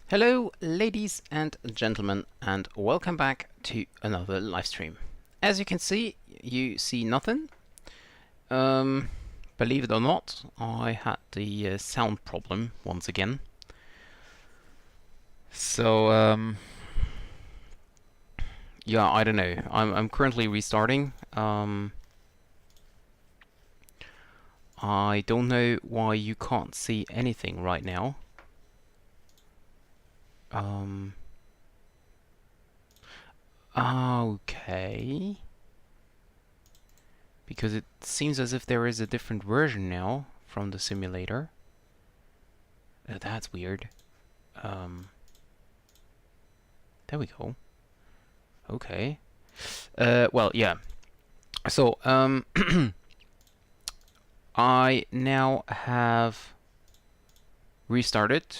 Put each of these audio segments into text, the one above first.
Hello, ladies and gentlemen, and welcome back to another live stream. As you can see, you see nothing. Believe it or not, I had the sound problem once again. So, yeah, I don't know. I'm currently restarting. I don't know why you can't see anything right now. Okay. Because it seems as if there is a different version now from the simulator. That's weird. There we go. Okay. Well, yeah. So, I now have restarted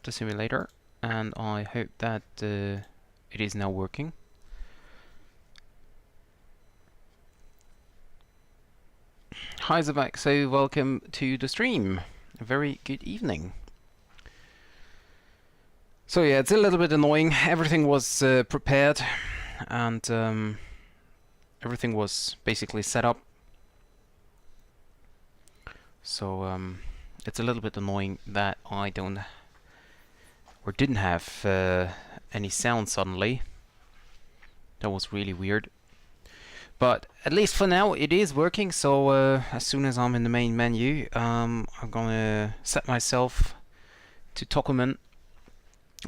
the simulator, and I hope that it is now working. Hi Zabak, so welcome to the stream. A very good evening. So yeah, it's a little bit annoying. Everything was prepared, and everything was basically set up. So it's a little bit annoying that I don't or didn't have any sound suddenly. That was really weird. But at least for now it is working, so as soon as I'm in the main menu, I'm gonna set myself to Tocumen,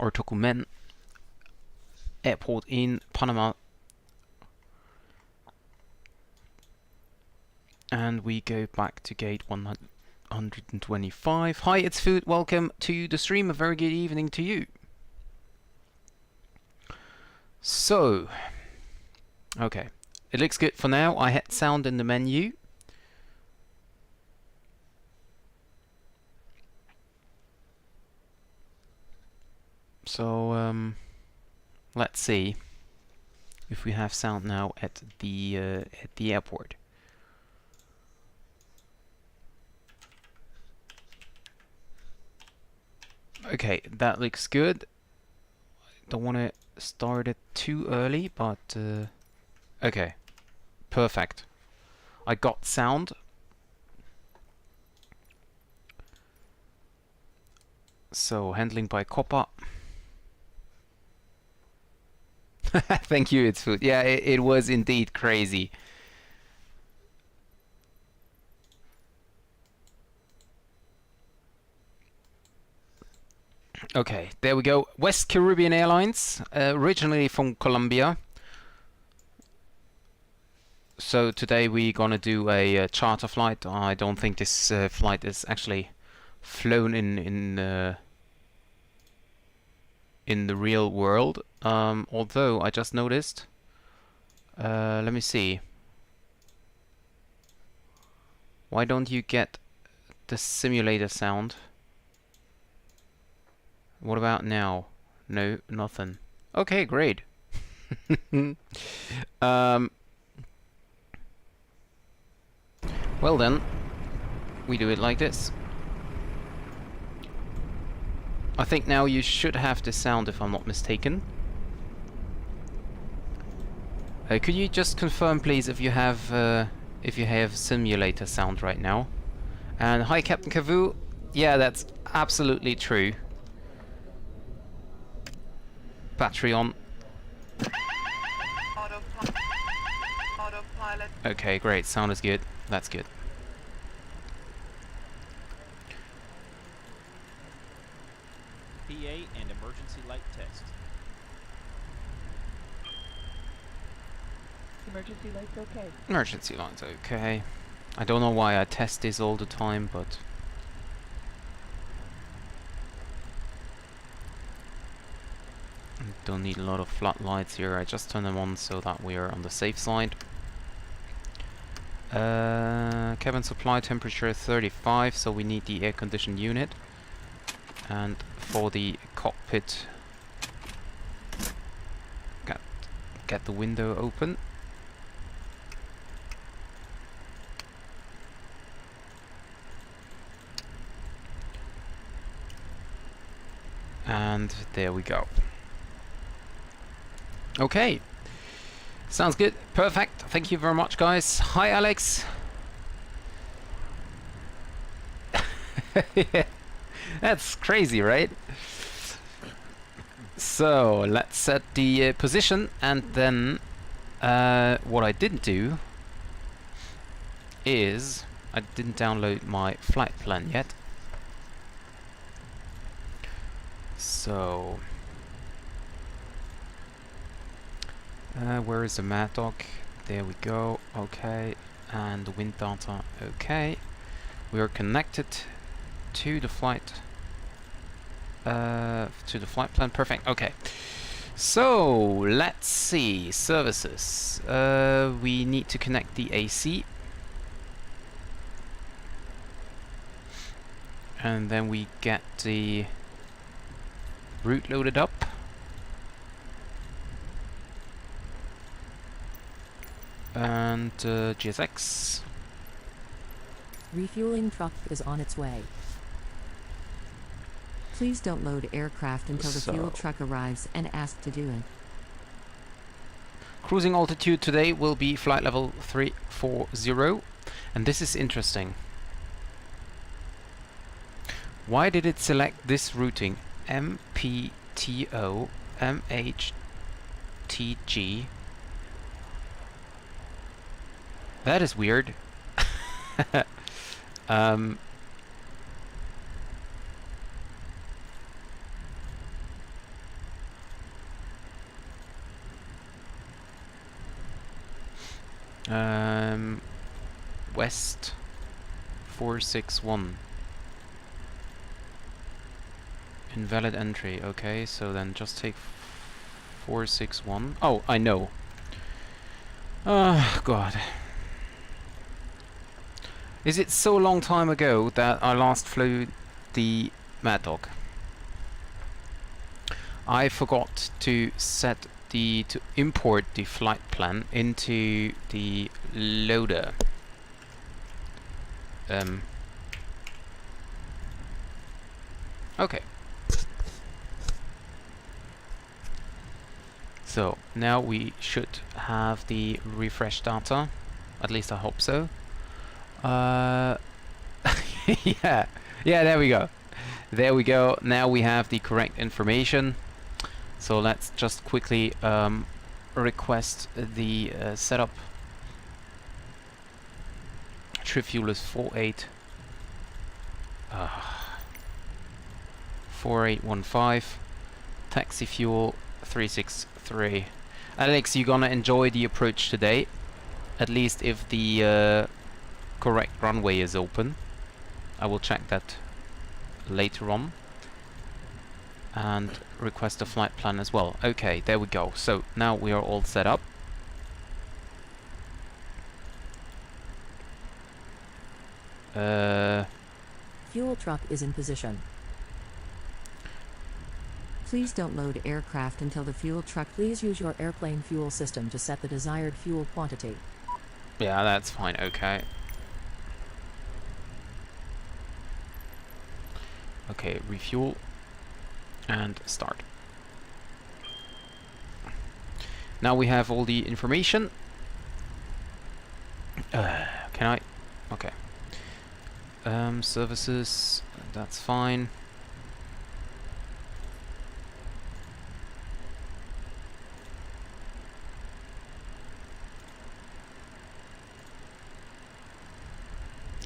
or Tocumen airport in Panama. And we go back to gate 125. Hi, it's Food. Welcome to the stream. A very good evening to you. So, okay. It looks good for now. I had sound in the menu. So, let's see if we have sound now at the airport. Okay, that looks good. Don't want to start it too early, but okay. Perfect. I got sound. So, handling by copper. Thank you, it's Food. Yeah, it was indeed crazy. Okay, there we go. West Caribbean Airlines, originally from Colombia. So today we're gonna do a charter flight. I don't think this flight is actually flown in the real world. Although I just noticed. Let me see. Why don't you get the simulator sound? What about now? No, nothing. Okay, great. Well then, we do it like this. I think now you should have the sound if I'm not mistaken. Could you just confirm please if you have simulator sound right now? And hi Captain Kavu. Yeah, that's absolutely true. Battery on. Autopilot. Okay, great. Sound is good. That's good. PA and emergency light test. Emergency light's okay. Emergency light's okay. I don't know why I test this all the time, but don't need a lot of floodlights here. I just turn them on so that we are on the safe side. Cabin supply temperature 35, so we need the air conditioned unit. And for the cockpit, get the window open. And there we go. Okay. Sounds good. Perfect. Thank you very much, guys. Hi, Alex. Yeah. That's crazy, right? So let's set the position, and then what I didn't do is I didn't download my flight plan yet. So where is the Maddog? There we go. Okay, and the wind data. Okay, we are connected to the flight plan. Perfect. Okay, so let's see services. We need to connect the AC, and then we get the route loaded up. And GSX. Refueling truck is on its way. Please don't load aircraft until the fuel truck arrives and ask to do it. Cruising altitude today will be flight level 340. And this is interesting. Why did it select this routing? MPTO MHTG. That is weird. West 461. Invalid entry. Okay, so then just take 461. Oh, I know. Oh, God. Is it so long time ago that I last flew the Maddog? I forgot to set to import the flight plan into the loader. Okay. So now we should have the refresh data. At least I hope so. Yeah, there we go. There we go. Now we have the correct information. So let's just quickly request the setup. Trip fuel is 4815. Taxi fuel 363. Alex, you're gonna enjoy the approach today, at least if the correct runway is open. I will check that later on and request a flight plan as well. Okay, there we go. So now we are all set up. Fuel truck is in position. Please don't load aircraft until the fuel truck. Please use your airplane fuel system to set the desired fuel quantity. Yeah, that's fine. Okay. Okay, refuel and start. Now we have all the information. Can I? Okay. Services, that's fine.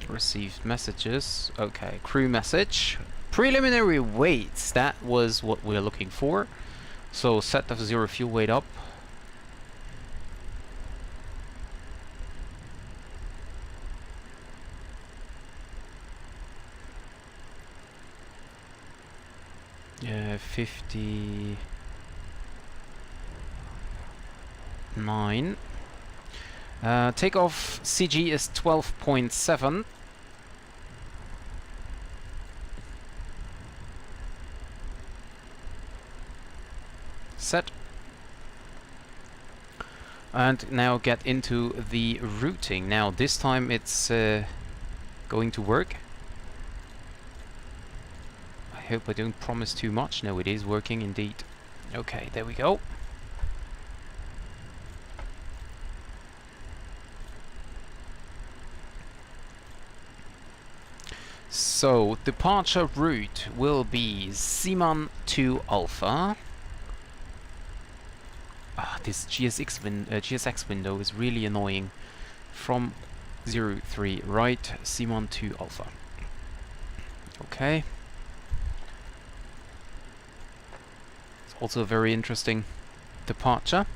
Received messages. Okay, crew message. Preliminary weights, that was what we're looking for. So set of 0 fuel weight up. Yeah, 59. Takeoff CG is 12.7. Set. And now get into the routing. Now this time it's going to work. I hope I don't promise too much. No, it is working indeed. Okay, there we go. So, departure route will be Seaman 2 Alpha. Ah, this GSX window is really annoying. From 03 right, Seaman 2 Alpha. Okay. It's also a very interesting departure.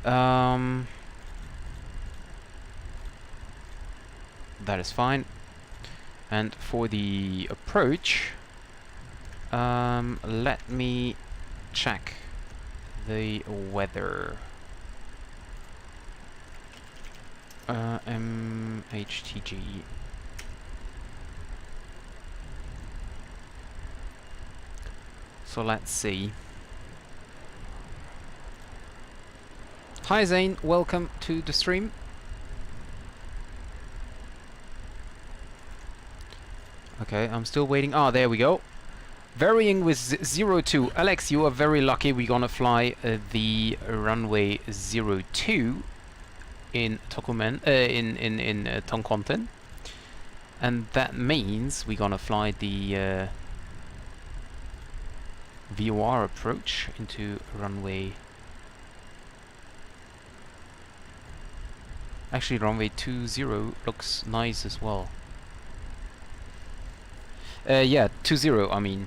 That is fine. And for the approach, let me check the weather. MHTG. So let's see. Hi Zane, welcome to the stream. Okay, I'm still waiting. Ah, there we go. Varying with 02. Alex, you are very lucky. We're gonna fly the runway 02 in Tocumen, in Toncontin, and that means we're gonna fly the VOR approach into runway. Actually, runway 20 looks nice as well. Yeah, 20. I mean,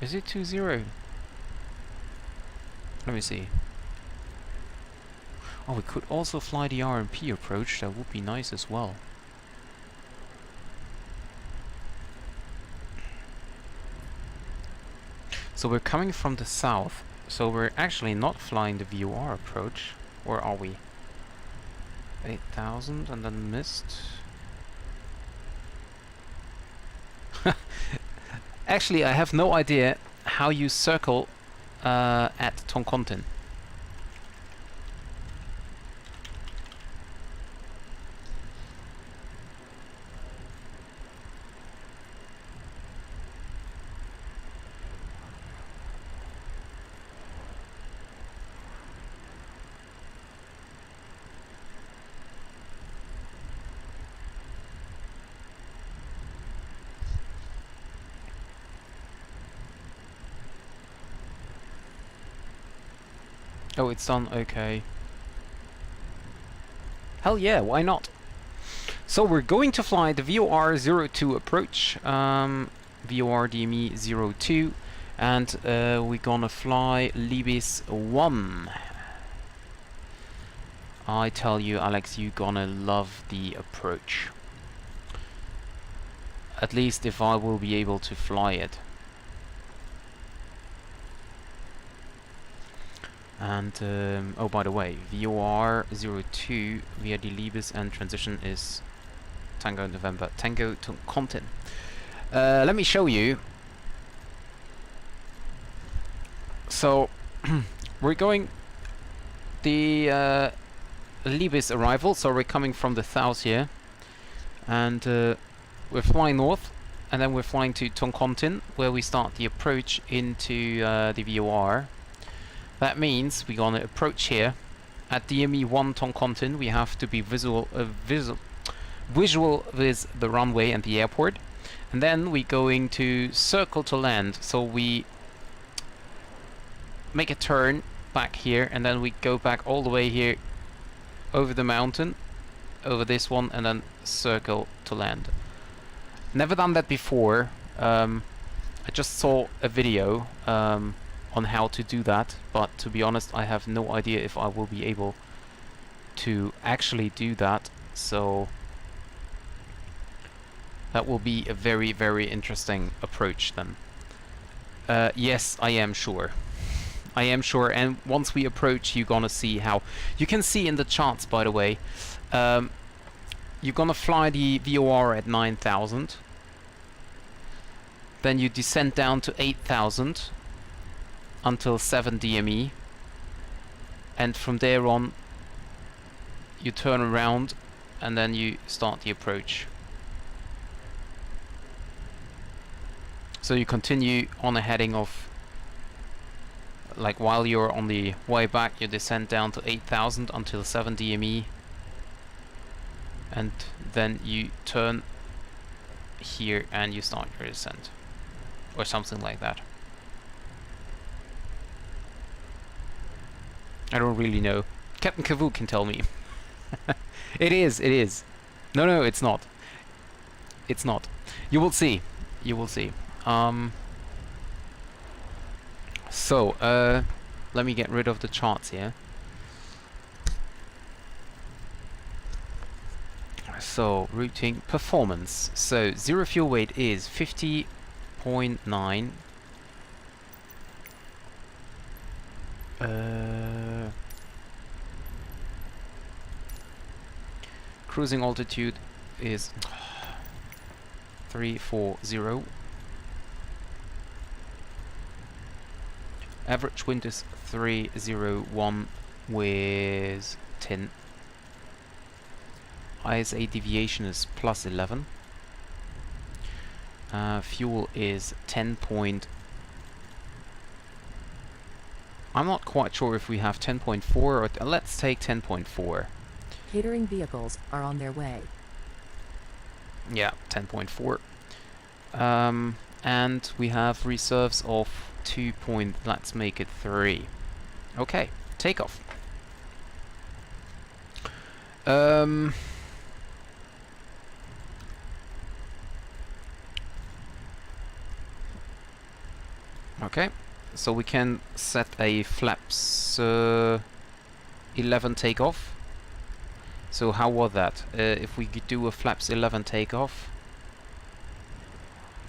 is it 20? Let me see. Oh, we could also fly the RMP approach. That would be nice as well. So we're coming from the south. So we're actually not flying the VOR approach. Or are we? 8,000 and then missed. Actually, I have no idea how you circle at Toncontin. Oh, it's done. Okay. Hell yeah, why not? So we're going to fly the VOR 02 approach, VOR DME 02, and we're gonna fly Libis 1. I tell you, Alex, you're gonna love the approach. At least if I will be able to fly it. And oh, by the way, VOR 02 via the Libis and transition is Tango November, Tango Toncontin. Let me show you. So we're going the Libis arrival, so we're coming from the south here, and we're flying north, and then we're flying to Toncontin, where we start the approach into the VOR. That means we're gonna approach here at DME 1 Toncontin. We have to be visual with the runway and the airport, and then we're going to circle to land. So we make a turn back here, and then we go back all the way here over the mountain, over this one, and then circle to land. Never done that before. I just saw a video on how to do that, but to be honest, I have no idea if I will be able to actually do that. So that will be a very, very interesting approach then. Yes, I am sure. I am sure, and once we approach, you're gonna see how. You can see in the charts, by the way, you're gonna fly the VOR at 9,000, then you descend down to 8,000 until 7 DME, and from there on you turn around and then you start the approach. So you continue on a heading of, like while you're on the way back, you descend down to 8,000 until 7 DME, and then you turn here and you start your descent, or something like that. I don't really know. Captain Kavoo can tell me. It is. No, it's not. It's not. You will see. You will see. So, let me get rid of the charts here. So, routing performance. So, zero fuel weight is 50.9. Cruising altitude is 340. Average wind is 301 with 10. ISA deviation is plus 11. Fuel is 10 point. I'm not quite sure if we have 10.4 or let's take 10.4. Catering vehicles are on their way. Yeah, 10.4. And we have reserves of 2 point. Let's make it 3. Okay, takeoff. Okay, so we can set a flaps 11 takeoff. So how was that? If we could do a flaps 11 takeoff,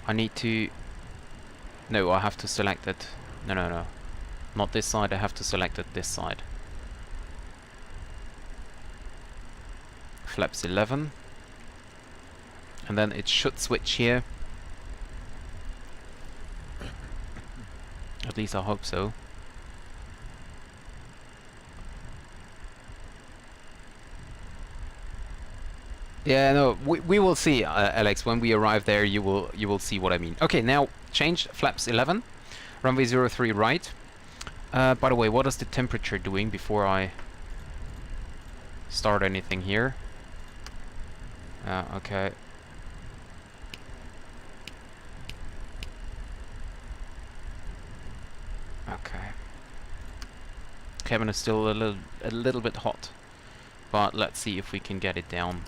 I need to... No, I have to select it. No. Not this side, I have to select it this side. Flaps 11. And then it should switch here. At least I hope so. Yeah, no, we will see, Alex. When we arrive there, you will see what I mean. Okay, now change flaps 11, runway 03 right. By the way, what is the temperature doing before I start anything here? Okay. Okay. Cabin is still a little bit hot, but let's see if we can get it down.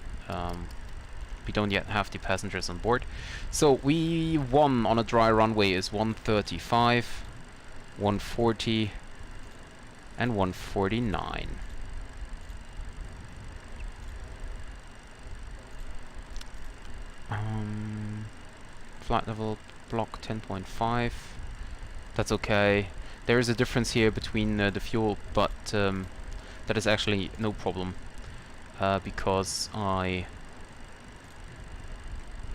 We don't yet have the passengers on board. So we won on a dry runway is 135, 140, and 149. Flight level block 10.5. That's okay. There is a difference here between the fuel, but that is actually no problem. Because I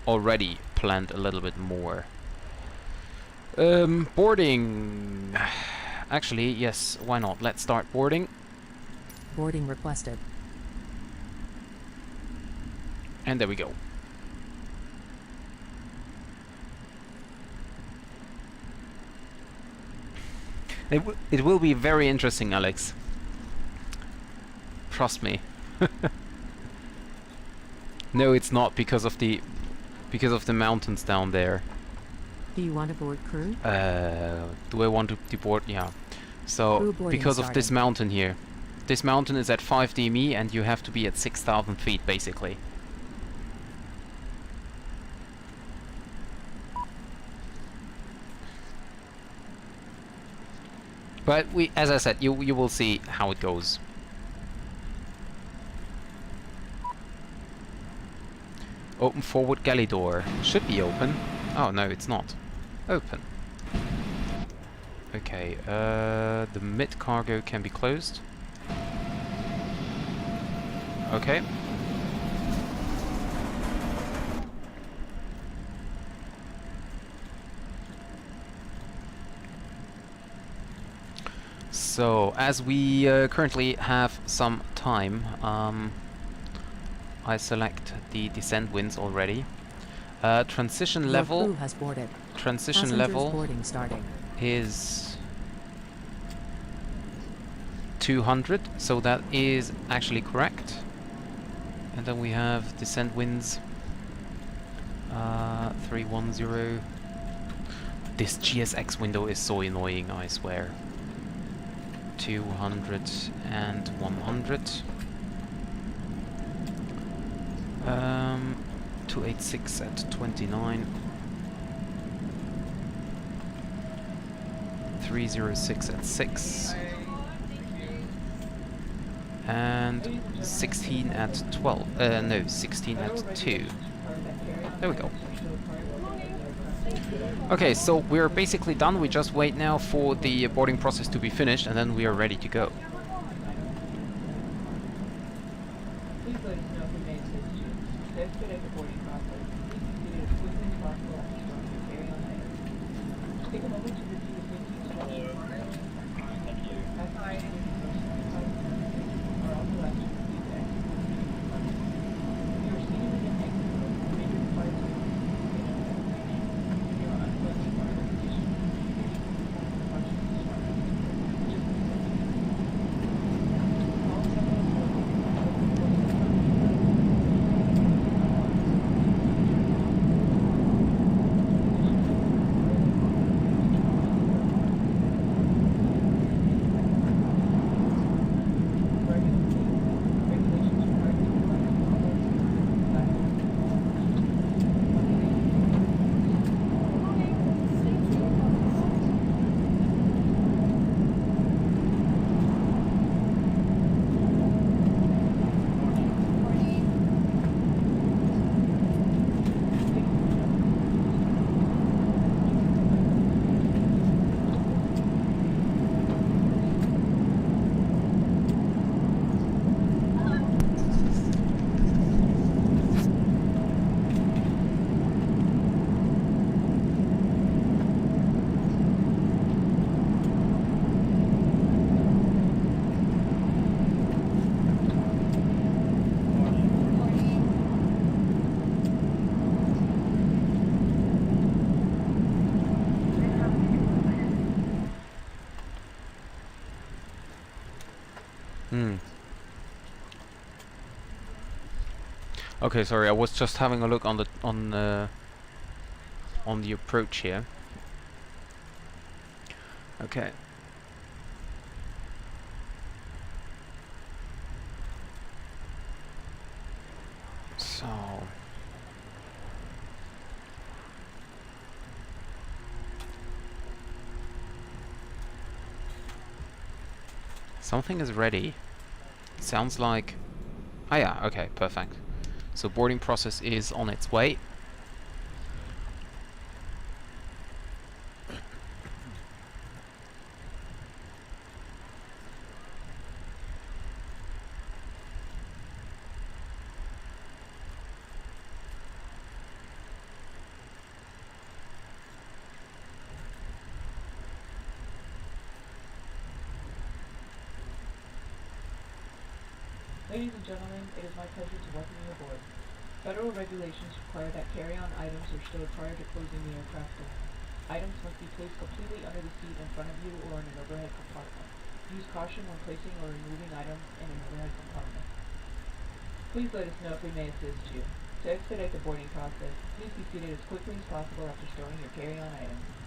already planned a little bit more. Boarding. Actually, yes, why not? Let's start boarding. Boarding requested. And there we go. It will be very interesting, Alex. Trust me. No, it's not because of the mountains down there. Do you want to board crew? Do I want to board? Yeah. So because of this mountain here, this mountain is at 5 DME and you have to be at 6,000 feet basically. But as I said, you will see how it goes. Open forward galley door. Should be open. Oh no, it's not. Open. Okay, the mid cargo can be closed. Okay. So, as we currently have some time, I select the descent winds already. Transition Your level. crew has boarded. Transition Passengers level boarding starting. is 200, so that is actually correct. And then we have descent winds 310. This GSX window is so annoying, I swear. 200 and 100. 286 at 29. 306 at 6. And 16 at 12. No, 16 at 2. There we go. Okay, so we're basically done. We just wait now for the boarding process to be finished, and then we are ready to go. Okay, sorry, I was just having a look on the approach here. Okay. So something is ready. Sounds like... Ah yeah, okay, perfect. So boarding process is on its way. Ladies and gentlemen, it is my pleasure to welcome you aboard. Federal regulations require that carry-on items are stowed prior to closing the aircraft door. Items must be placed completely under the seat in front of you or in an overhead compartment. Use caution when placing or removing items in an overhead compartment. Please let us know if we may assist you. To expedite the boarding process, please be seated as quickly as possible after stowing your carry-on items.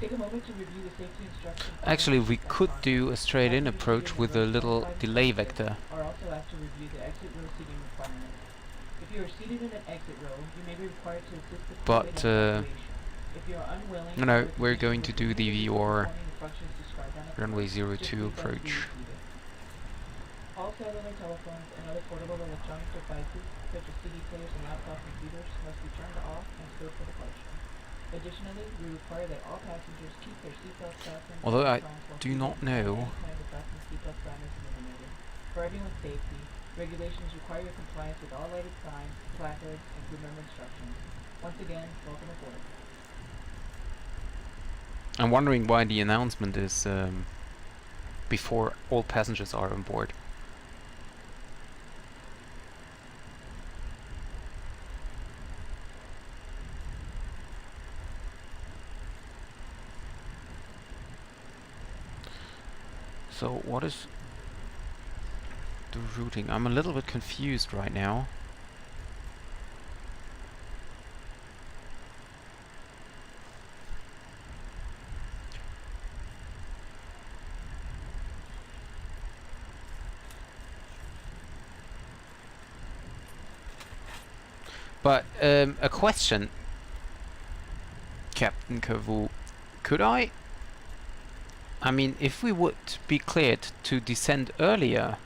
Take a moment to review the safety instructions. Actually, we could do a straight-in approach with a little delay vector. Are also asked to review the exit row seating requirements. If you are seated in an exit row, you may be required to assist the crew in evacuation. If you are unwilling, no, we're going to do the VR runway 02 approach. All cellular telephones and other portable electronic devices, such as CD players and laptop computers, must be turned off and stowed for departure. Additionally, we require that all passengers keep their seatbelts fastened. Although I do not know. For everyone's safety, regulations require your compliance with all lighted signs, placards, and crew member instructions. Once again, welcome aboard. I'm wondering why the announcement is before all passengers are on board. So what is the routing? I'm a little bit confused right now. But a question, Captain Cavu, could I mean, if we would be cleared to descend earlier,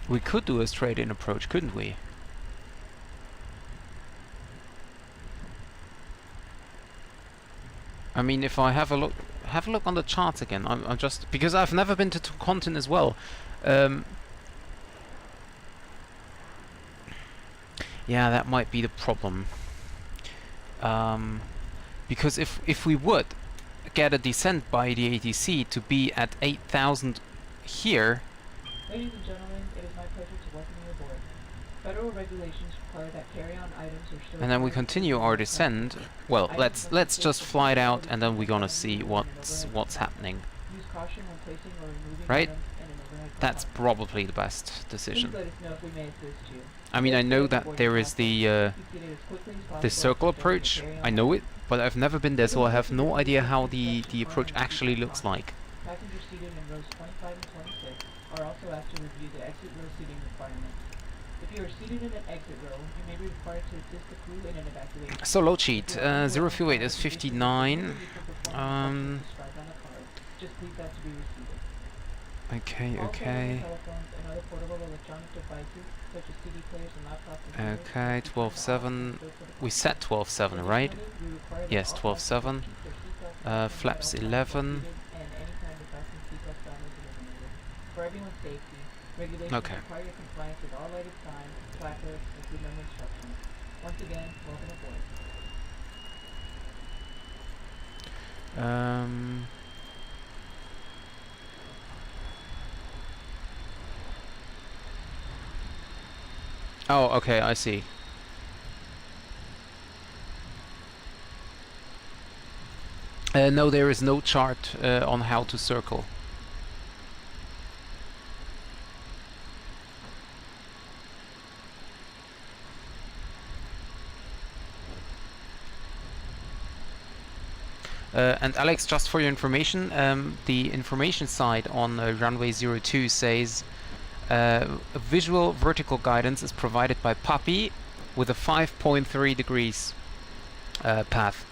we could do a straight-in approach, couldn't we? I mean, if I have a look on the charts again. I'm just because I've never been to Toncontin as well. Yeah, that might be the problem. Because if we would get a descent by the ATC to be at 8,000 here. Ladies and gentlemen, it is my pleasure to welcome you aboard. Federal regulations require that carry-on items are still. And then we continue our descent. Well, let's just fly it out, and then we're gonna see what's happening. Use caution when placing or removing Right? items in an overhead That's compartment. probably the best decision. Please let us know if we may assist you. I mean, I know that there is the circle approach. I know it, but I've never been there, so I have no idea how the approach actually looks like. Passengers seated in rows 25 and 26 are also asked to review the exit row seating requirements. If you are seated in an exit row, you may be required to assist the crew in an evacuation. So load sheet, 0 fuel weight is 59. Just please have to be reseated. Okay, All okay. telephones and other portable electronic devices, such as CD players and laptops and computers, Okay, 12.7. We set 12.7, right? Yes, 12.7. Flaps 11. For everyone's safety, regulations Okay. require your compliance with all lighted signs, placards, and crew member instructions. Once again, welcome aboard. Oh, okay, I see. No, there is no chart on how to circle. And Alex, just for your information, the information side on runway 02 says visual vertical guidance is provided by Puppy with a 5.3 degrees path.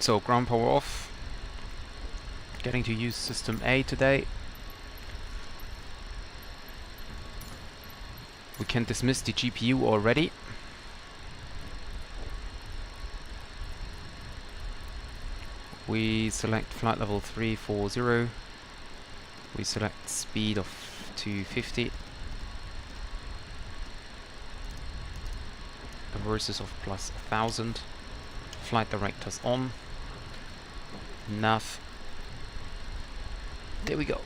So ground power off. Getting to use system A today. We can dismiss the GPU already. We select flight level 340. We select speed of 250. Versus of plus 1000. Flight directors on. Nav. There we go.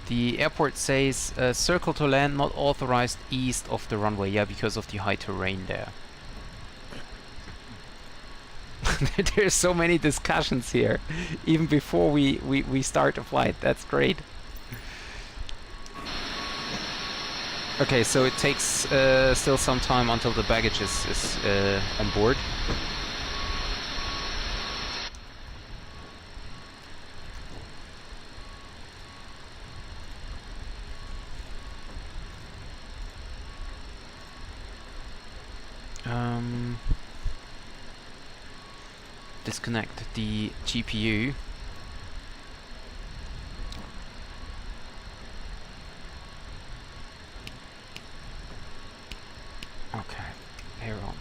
The airport says circle to land not authorized east of the runway. Yeah, because of the high terrain there. There's so many discussions here, even before we start the flight. That's great. Okay, so it takes still some time until the baggage is on board. Disconnect the GPU. Okay, here on.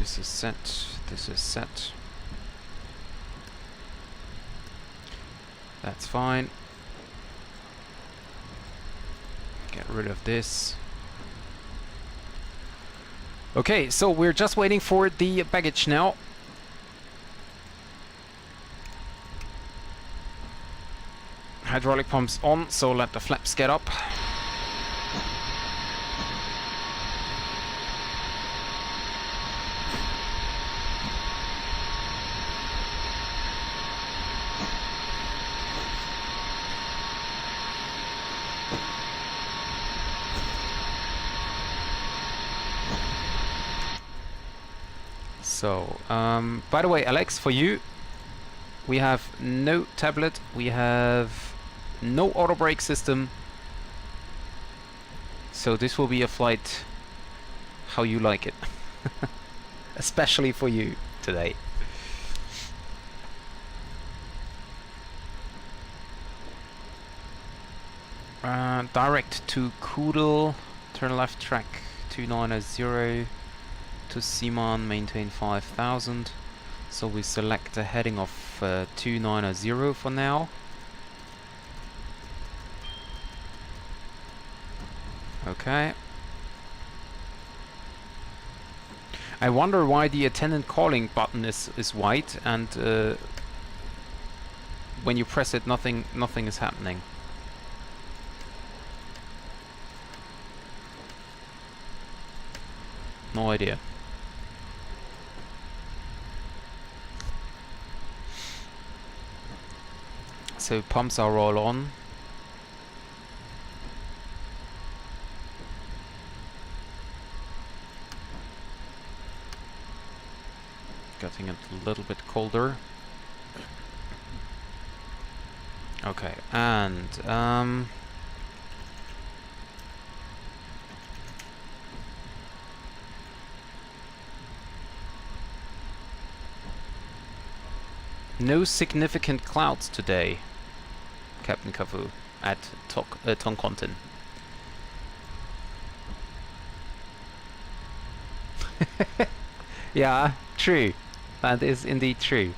This is set. This is set. That's fine. Get rid of this. Okay, so we're just waiting for the baggage now. Hydraulic pumps on, so let the flaps get up. So, by the way, Alex, for you, we have no tablet, we have no auto brake system, so this will be a flight how you like it. Especially for you today. Direct to Kudel, turn left track 2900 to Simon, maintain 5000. So we select a heading of 290 for now. Okay. I wonder why the attendant calling button is white and when you press it nothing is happening. No idea. So pumps are all on. Getting it a little bit colder. Okay, and no significant clouds today, Captain Cavu, at Toncontin. Yeah, true. That is indeed true.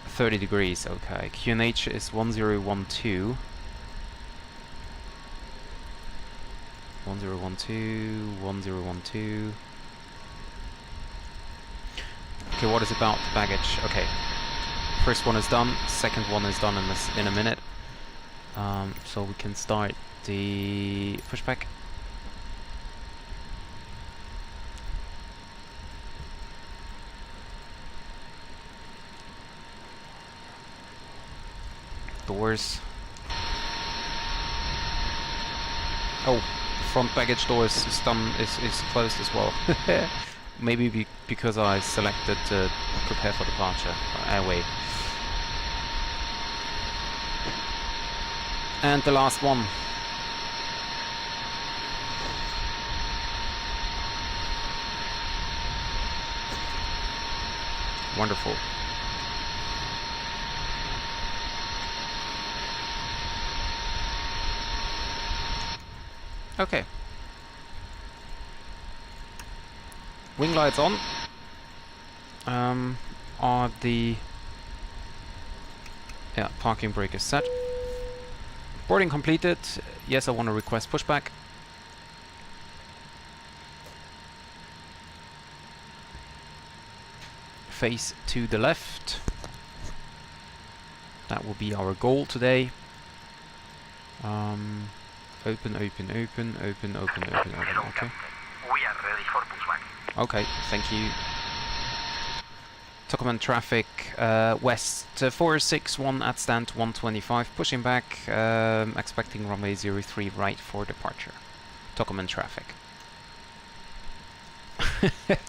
30 degrees, okay. QNH is 1012. 1012, 1012. Okay, what is about the baggage? Okay, first one is done, second one is done in a minute. So we can start the pushback. Doors. Oh, front baggage door is done, is closed as well. Maybe because I selected prepare for departure. Anyway. And the last one. Wonderful. Okay. Wing lights on. Are the parking brake is set. Boarding completed. Yes, I want to request pushback. Face to the left. That will be our goal today. Open, open, open, open, open, open, open. Okay. We are ready for pushback. Okay, thank you. Tocumen traffic west 461 at stand 125, pushing back, expecting runway 03 right for departure. Tocumen traffic.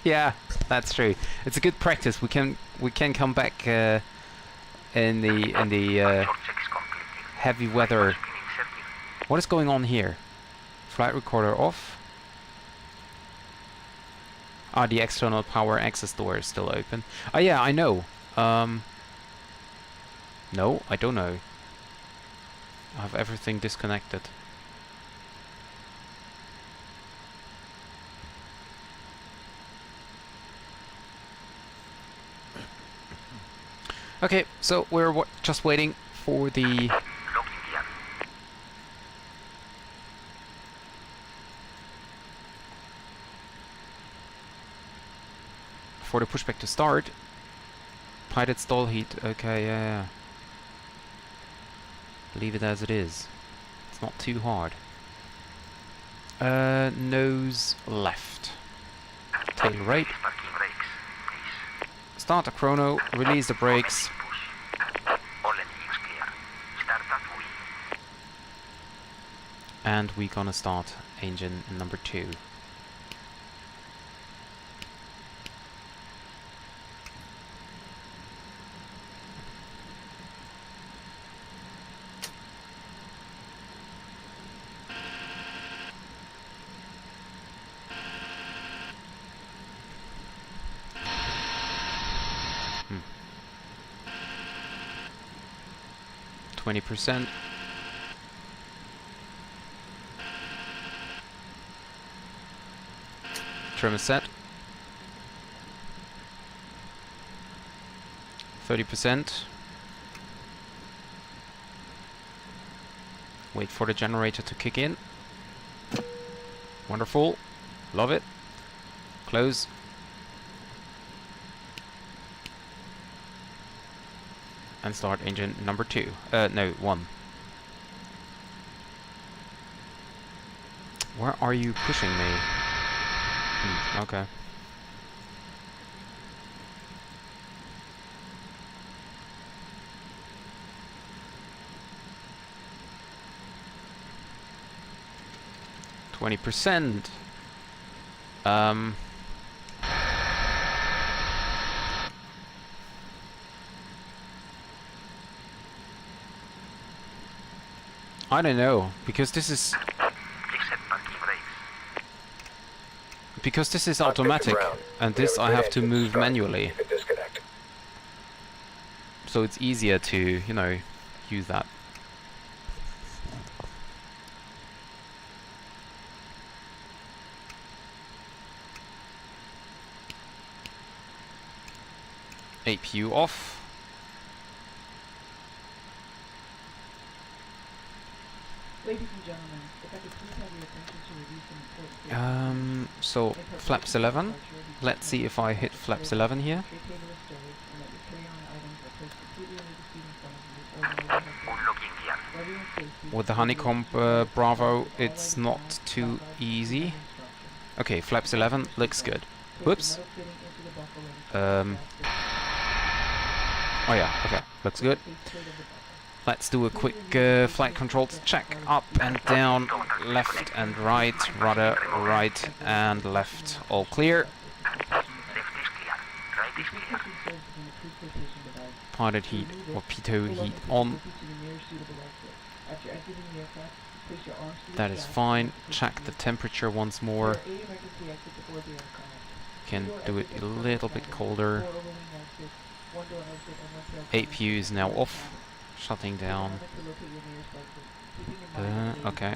Yeah, that's true. It's a good practice. We can come back in the heavy weather. What is going on here? Flight recorder off. Ah, the external power access door is still open. Oh yeah, I know. No, I don't know. I have everything disconnected. Okay, so we're just waiting for the Locking gear. pushback to start. Pilot stall heat. Okay, yeah. Leave it as it is. It's not too hard. Nose left. Tail right. Parking brakes, please. Start the chrono. Release the brakes. Push. All engines clear. Start at wheel. And we're gonna start engine number 2. Hmm. 20%. Trim is set. 30%. Wait for the generator to kick in. Wonderful. Love it. Close. And start engine number 2. No, 1. Where are you pushing me? Okay. %. I don't know, because this is automatic, and this I have to move manually. So it's easier to, you know, use that. APU off. Ladies and gentlemen, if I could please have your attention to review some important So flaps 11. Let's see if I hit flaps 11 here. With the honeycomb Bravo, it's not too easy. Okay, flaps 11 looks good. Whoops. Oh yeah, okay, looks good. Let's do a quick flight controls check. Up and down, left and right, rudder right and left, all clear. Pilot heat or pitot heat on. That is fine. Check the temperature once more. Can do it a little bit colder. APU is now off. Shutting down. Okay.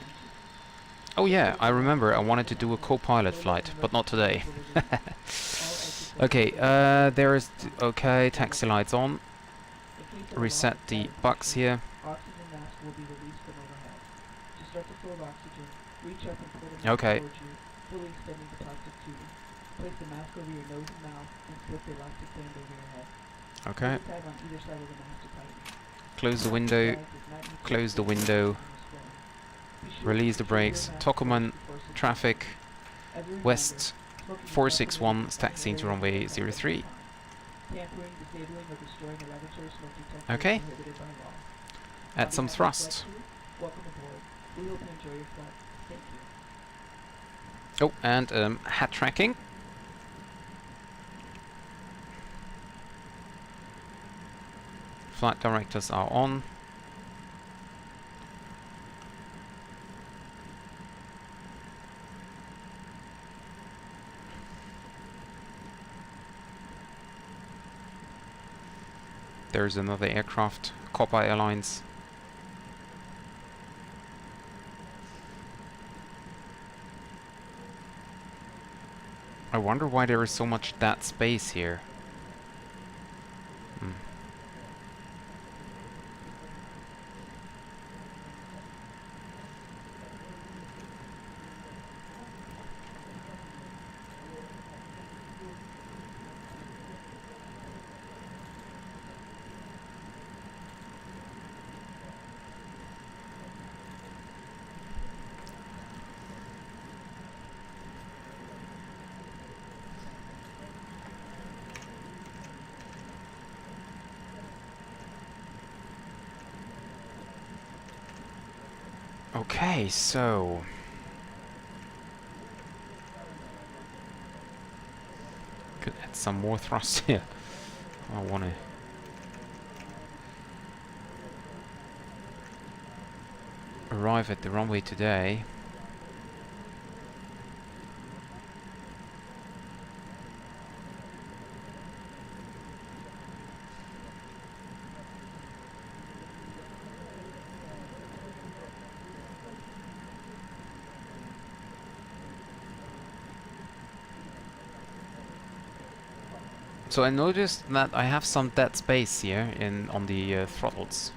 Oh yeah, I remember I wanted to do a co-pilot flight, but not today. Okay, there is... okay, taxi lights on. Reset the box here. Okay. Okay. Close the window. Close the window. Release the brakes. Tocumen traffic. West 461 is taxiing to runway 03. Okay. Add some thrust. Oh, and hat tracking. Flight directors are on. There's another aircraft, Copa Airlines. I wonder why there is so much dead space here. Okay, so could add some more thrust here. I want to. Arrive at the runway today. So I noticed that I have some dead space here on the throttles.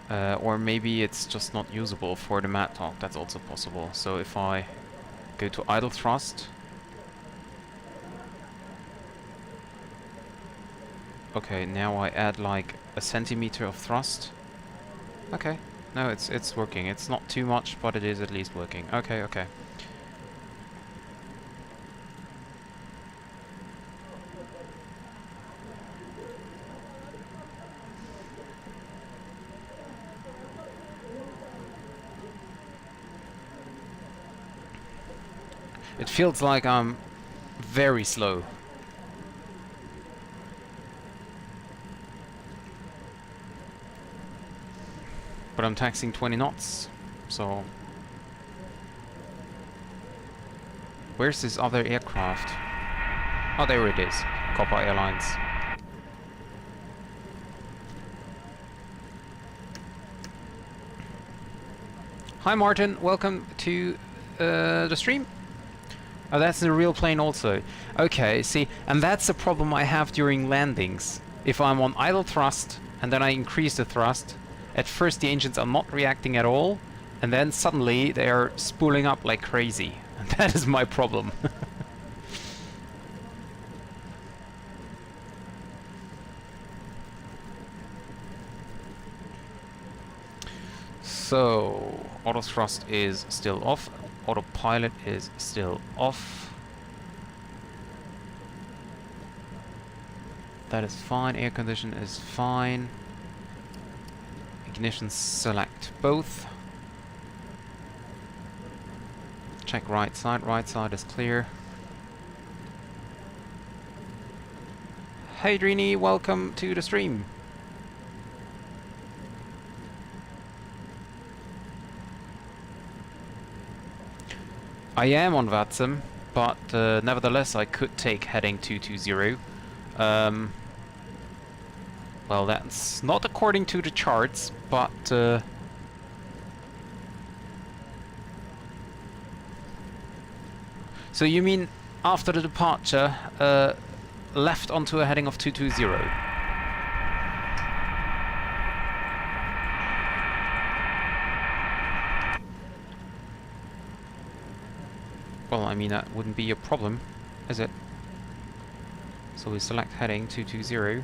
Or maybe it's just not usable for the Maddog, that's also possible. So if I go to idle thrust. Okay, now I add like a centimeter of thrust. Okay, no, it's working. It's not too much, but it is at least working. Okay, okay. It feels like I'm very slow. But I'm taxing 20 knots, so... Where's this other aircraft? Oh, there it is. Copper Airlines. Hi Martin, welcome to the stream. Oh, that's the real plane also. Okay, see, and that's the problem I have during landings. If I'm on idle thrust, and then I increase the thrust, at first the engines are not reacting at all, and then suddenly they are spooling up like crazy. And that is my problem. So, auto thrust is still off. Autopilot is still off. That is fine. Air condition is fine. Ignition select both. Check right side. Right side is clear. Hey Drini, welcome to the stream. I am on VATSIM, but nevertheless I could take heading 220. Well, that's not according to the charts, but so you mean after the departure, left onto a heading of 220? Well, I mean, that wouldn't be a problem, is it? So we select heading 220.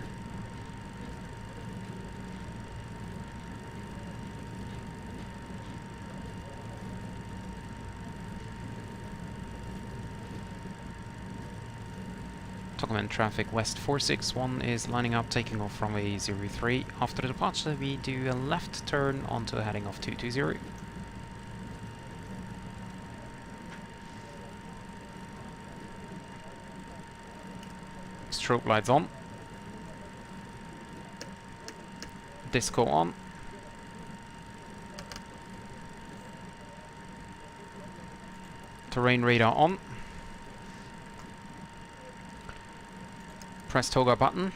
Tocumen traffic west 461 is lining up, taking off runway 03. After the departure, we do a left turn onto a heading of 220. Strobe lights on. Disco on. Terrain radar on. Press toga button.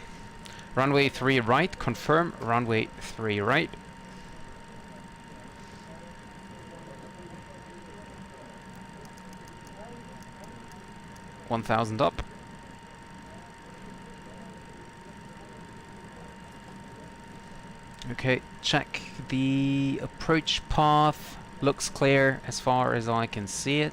Runway 3 right, confirm. Runway 3 right. $1,000 up. Okay, check the approach path. Looks clear as far as I can see it.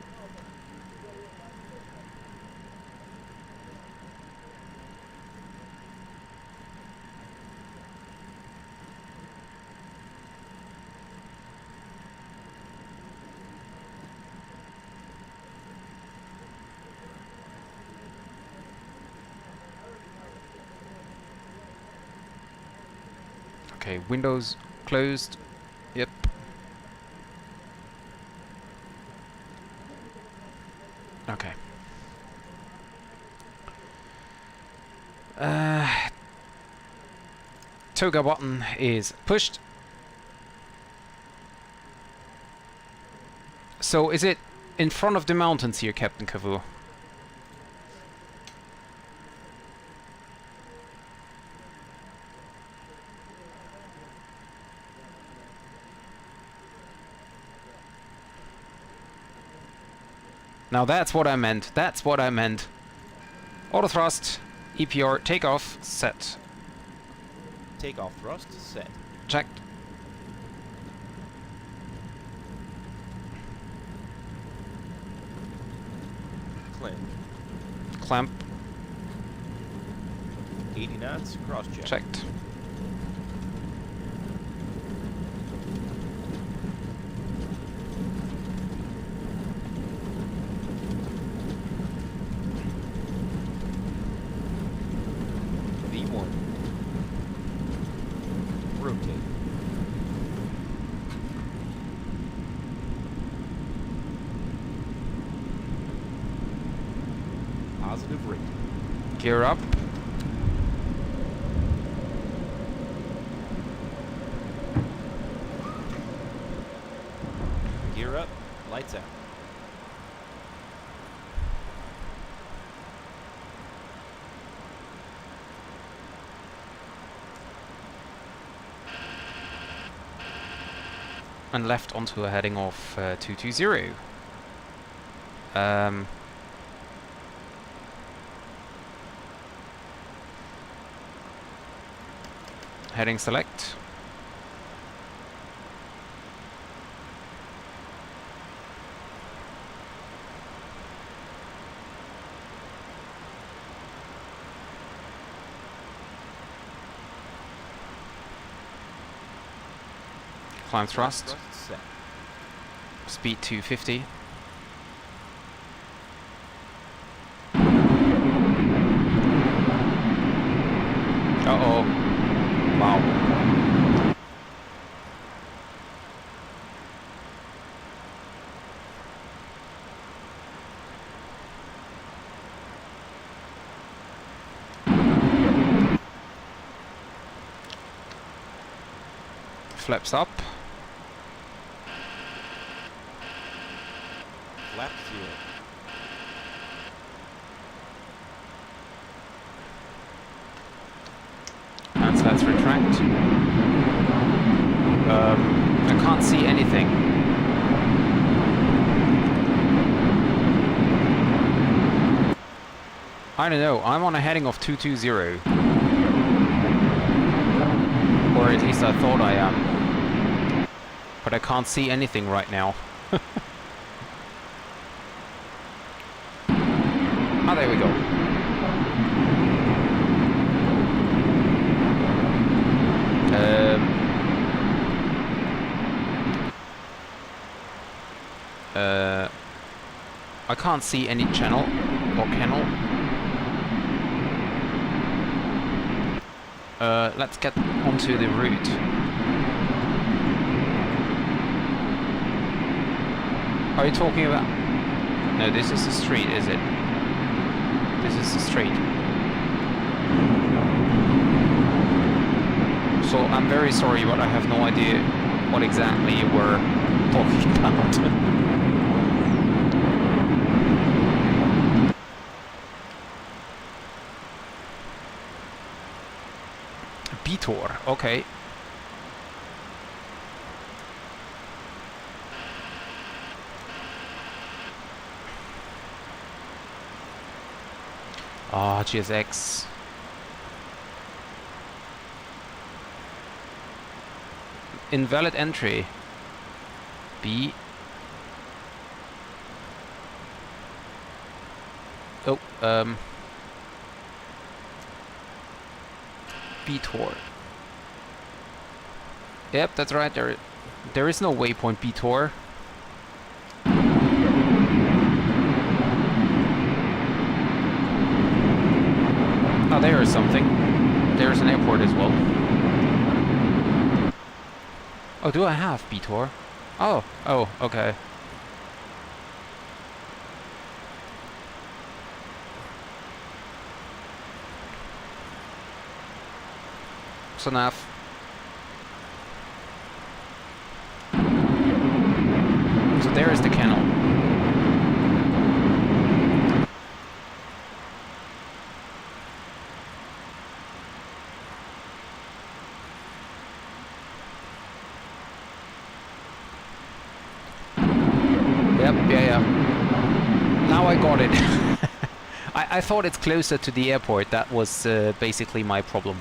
Okay, windows closed. Yep. Toga button is pushed. So is it in front of the mountains here, Captain Cavu? Now that's what I meant. That's what I meant. Auto thrust, EPR, takeoff, set. Takeoff thrust set. Checked. Clamp. Clamp, 80 knots. Cross check. checked. V1. Rotate. Positive rate. Gear up. Gear up. Lights out. And left onto a heading of 220. Heading select. Climb thrust. Set. Speed 250. Uh-oh. Wow. Flaps up. Flap 0. And so let's retract. I can't see anything. I don't know, I'm on a heading of 220. Or at least I thought I am. But I can't see anything right now. Ah, there we go. I can't see any channel or kennel. Let's get onto the route. Are you talking about... No, this is the street, is it? This is the street. So I'm very sorry, but I have no idea what exactly you were talking about. B-Tor, okay. Ah, GSX. Invalid entry. B. Oh, B-Tor. Yep, that's right. There is no waypoint B-Tor. Oh, there is something. There's an airport as well. Oh, do I have B-Tor? Oh, okay. So nav. So there is the kennel. Yep, yeah. Now I got it. I thought it's closer to the airport. That was basically my problem.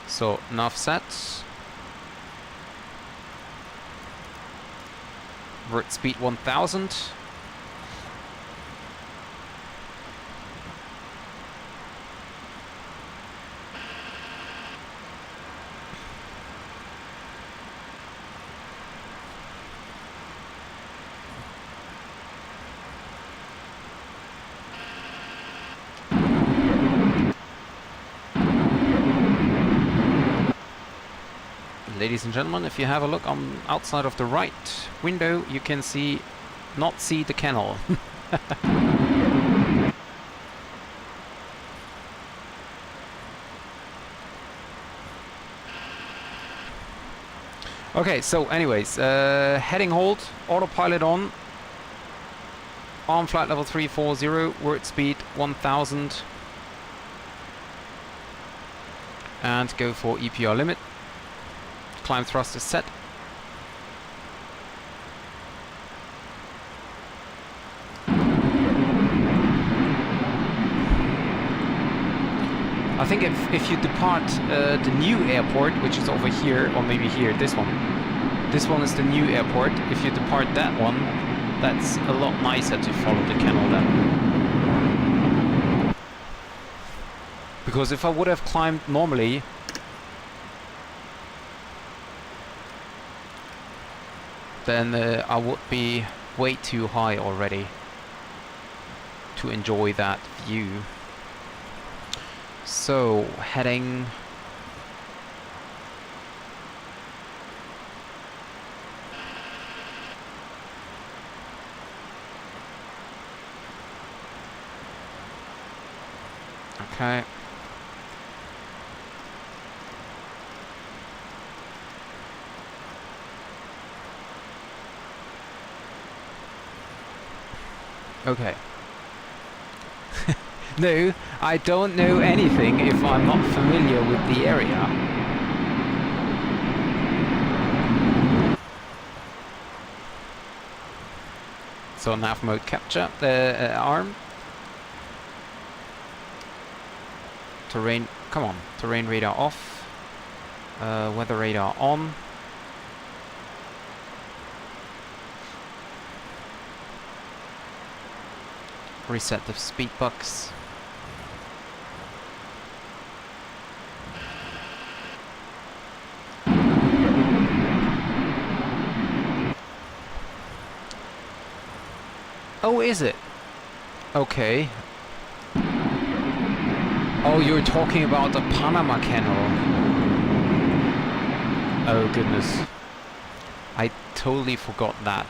So, nav set. Vert speed 1000. Ladies and gentlemen, if you have a look on outside of the right window, you can not see the kennel. Okay, so anyways, heading hold, autopilot on, arm flight level 340, word speed 1000, and go for EPR limit. Climb thrust is set. I think if you depart the new airport, which is over here, or maybe here, this one is the new airport. If you depart that one, that's a lot nicer to follow the kennel then. Because if I would have climbed normally, then I would be way too high already to enjoy that view. So, heading... Okay. Okay. No, I don't know anything if I'm not familiar with the area. So nav mode capture, the arm. Terrain, come on, terrain radar off. Weather radar on. Reset the speed box. Oh, is it? Okay. Oh, you're talking about the Panama Canal. Oh, goodness. I totally forgot that.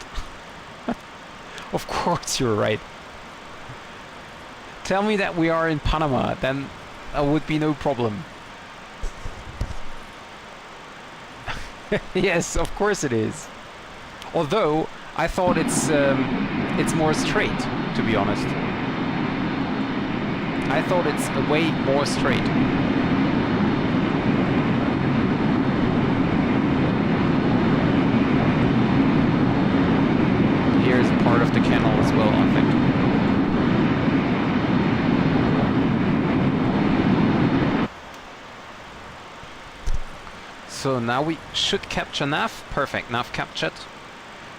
Of course you're right. Tell me that we are in Panama, then there would be no problem. Yes, of course it is. Although, I thought it's more straight, to be honest. I thought it's a way more straight. Here's part of the canal as well, I think. So now we should capture nav. Perfect, nav captured.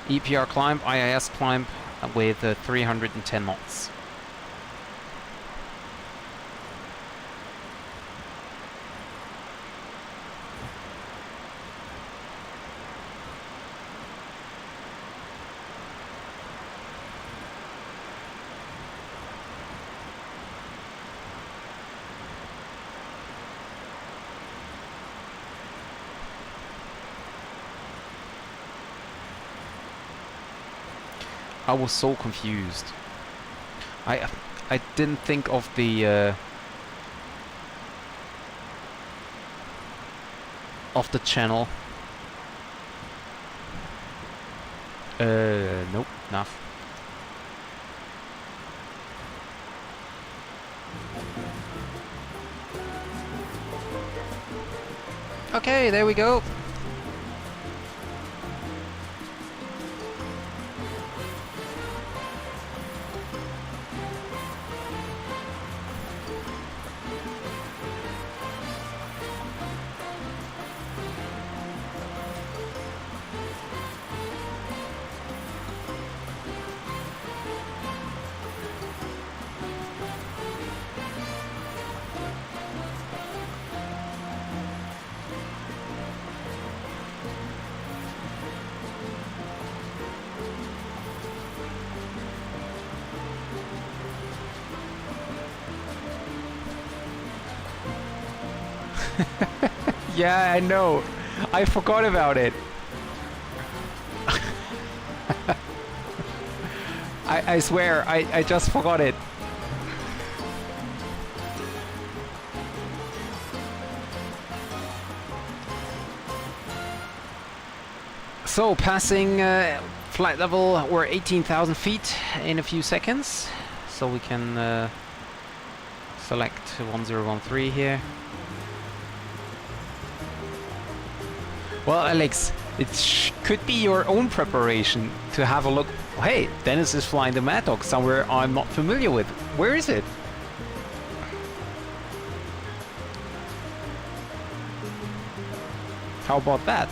EPR climb, IIS climb with 310 knots. I was so confused. I didn't think of the channel. Nope, enough. Okay, there we go. Yeah, I know. I forgot about it. I swear, I just forgot it. So, passing flight level, we're 18,000 feet in a few seconds. So we can select 1013 here. Well, Alex, it could be your own preparation to have a look. Oh, hey, Dennis is flying the Maddog somewhere I'm not familiar with. Where is it? How about that?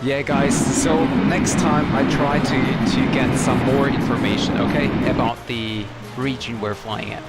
Yeah, guys, so next time I try to get some more information, okay, about the region we're flying at.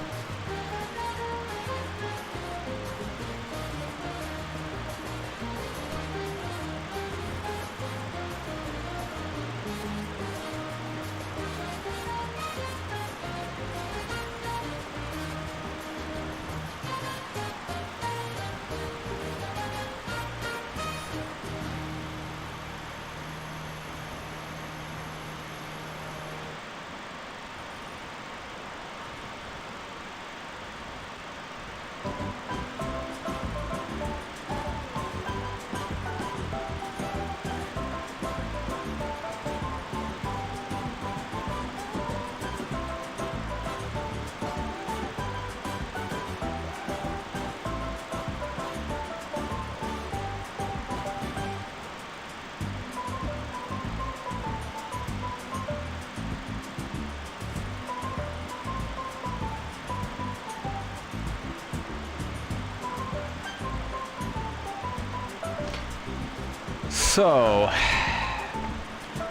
So,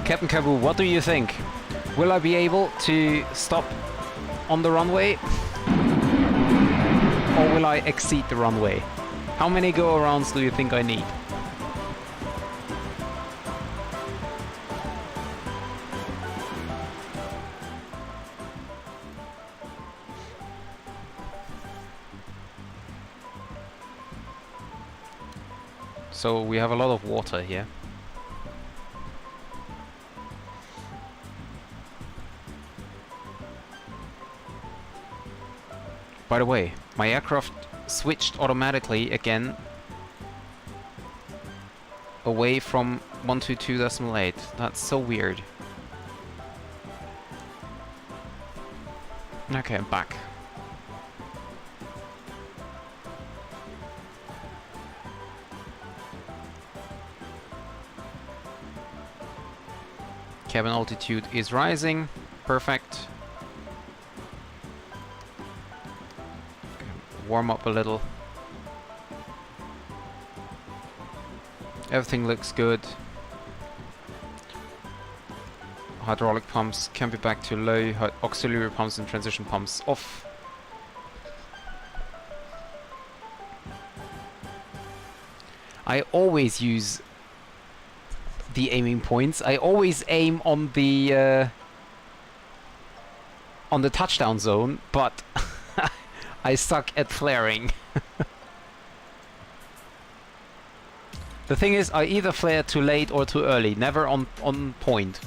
Captain Kaboo, what do you think? Will I be able to stop on the runway? Or will I exceed the runway? How many go-arounds do you think I need? So we have a lot of water here. By the way, my aircraft switched automatically again away from 122.8. That's so weird. Okay, I'm back. Cabin altitude is rising. Perfect. Okay, warm up a little. Everything looks good. Hydraulic pumps can be back to low. Auxiliary pumps and transition pumps off. I always use the aiming points. I always aim on the touchdown zone, but I suck at flaring. The thing is, I either flare too late or too early, never on point.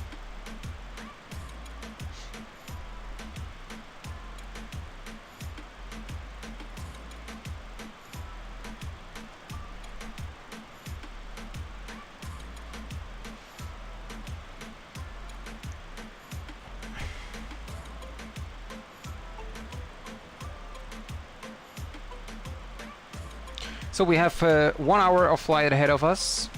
So we have 1 hour of flight ahead of us.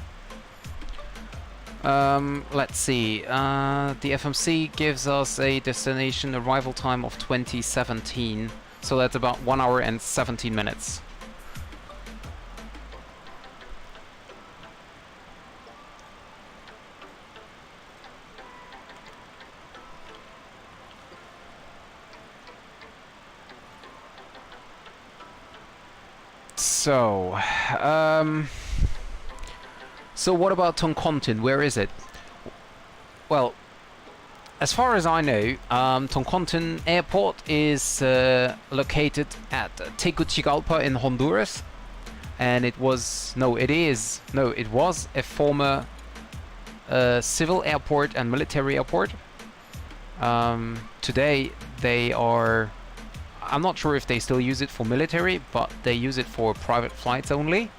Let's see. The FMC gives us a destination arrival time of 2017. So that's about 1 hour and 17 minutes. So, so what about Toncontin? Where is it? Well, as far as I know, Toncontin Airport is located at Tegucigalpa in Honduras, and it was a former civil airport and military airport. Today they are. I'm not sure if they still use it for military, but they use it for private flights only.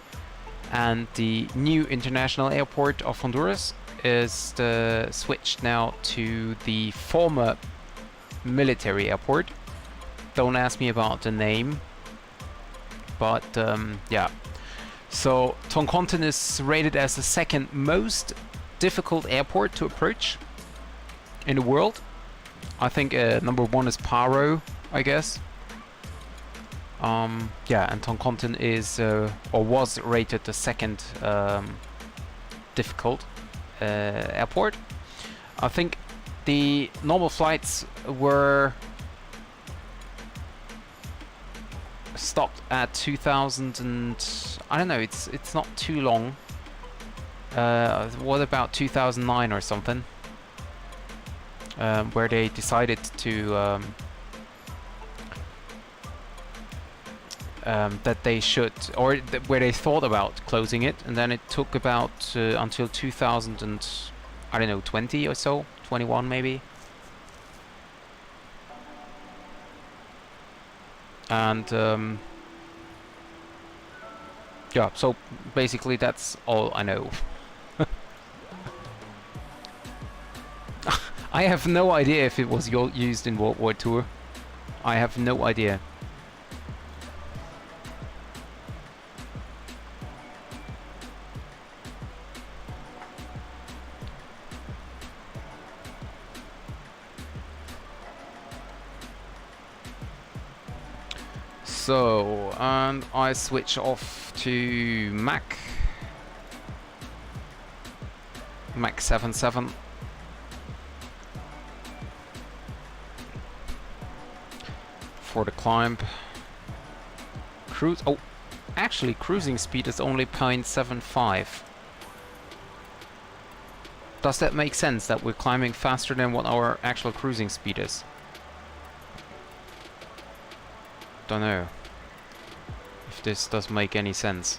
And the new international airport of Honduras is switched now to the former military airport. Don't ask me about the name, but yeah. So Toncontin is rated as the second most difficult airport to approach in the world. I think number one is Paro, I guess. Yeah, and Toncontin is or was rated the second difficult airport. I think the normal flights were stopped at 2000 and I don't know. It's not too long. What about 2009 or something? Where they decided to. That they should, or where they thought about closing it, and then it took about until 2000 and I don't know, 20 or so, 21 maybe. And yeah, so basically that's all I know. I have no idea if it was used in World War II. I have no idea. So, and I switch off to Mach 77. For the climb. Cruise. Oh, actually, cruising speed is only 0.75. Does that make sense that we're climbing faster than what our actual cruising speed is? Don't know if this does make any sense.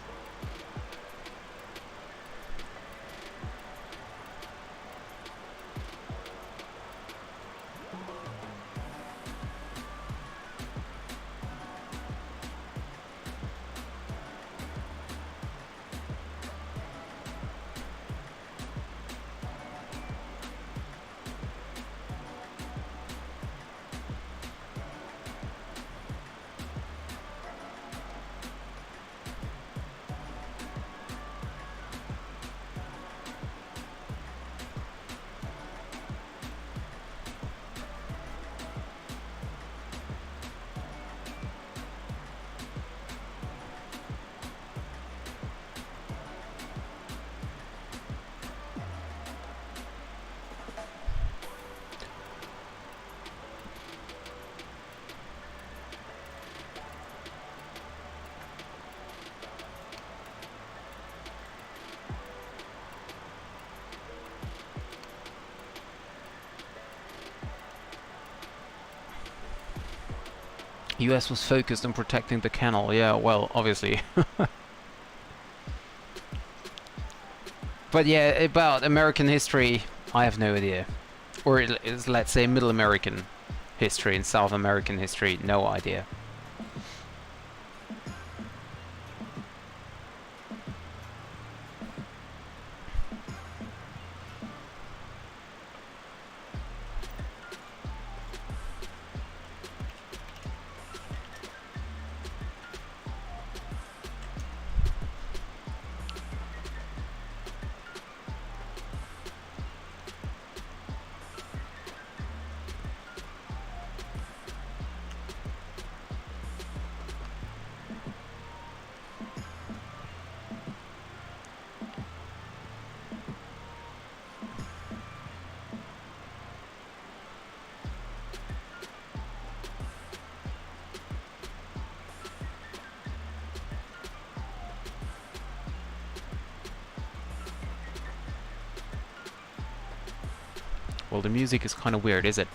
US was focused on protecting the canal. Yeah, well, obviously. But yeah, about American history, I have no idea. Or it's, let's say, Middle American history and South American history, no idea. Well, the music is kind of weird, is it?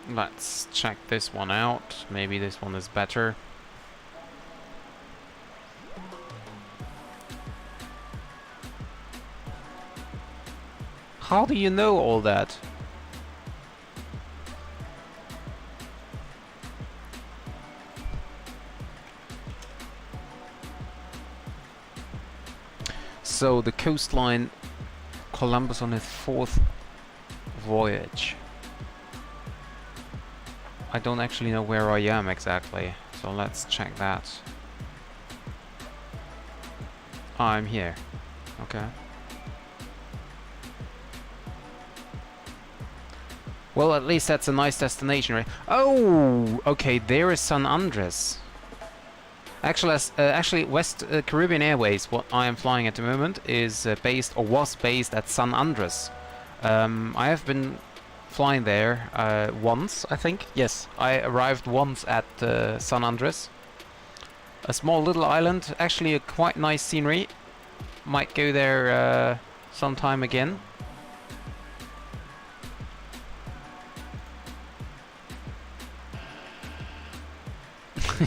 Let's check this one out. Maybe this one is better. How do you know all that? So the coastline, Columbus on his 4th voyage. I don't actually know where I am exactly, so let's check that. I'm here. Okay. Well, at least that's a nice destination, right? Oh, okay, there is San Andres. Actually, West Caribbean Airways, what I am flying at the moment, is based, or was based, at San Andres. I have been flying there once, I think. Yes, I arrived once at San Andres. A small little island, actually a quite nice scenery. Might go there sometime again.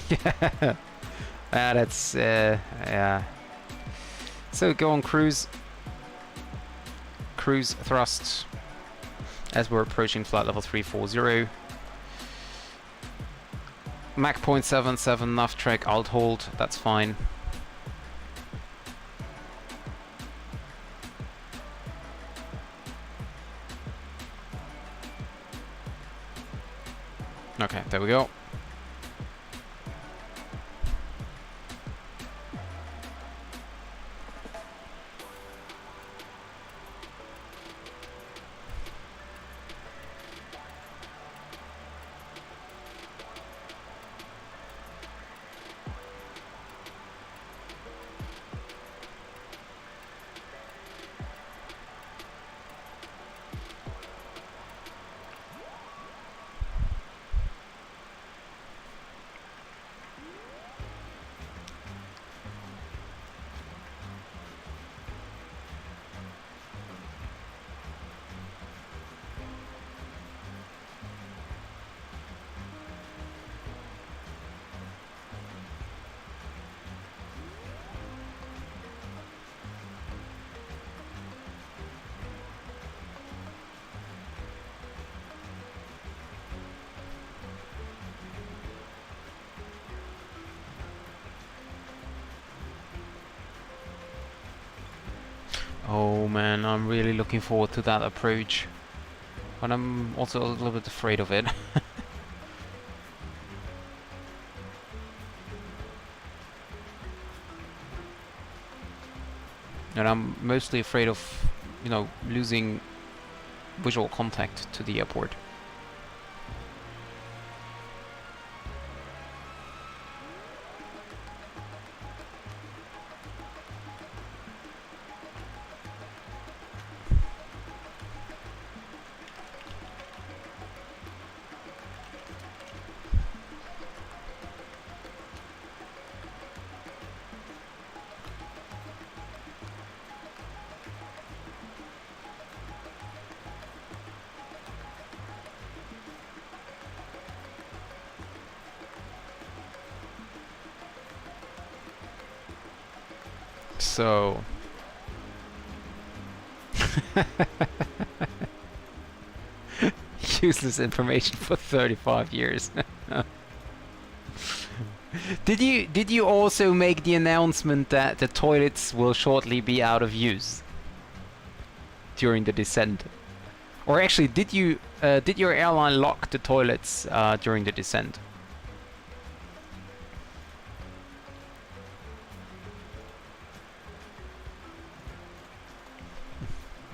Yeah. That's, yeah. So go on cruise thrust as we're approaching flight level 340. Mach 0.77, nav track, alt hold, that's fine. Okay, there we go. Oh man, I'm really looking forward to that approach. But I'm also a little bit afraid of it. And I'm mostly afraid of, you know, losing visual contact to the airport. So... Useless information for 35 years. Did you also make the announcement that the toilets will shortly be out of use during the descent? Or actually, did your airline lock the toilets during the descent?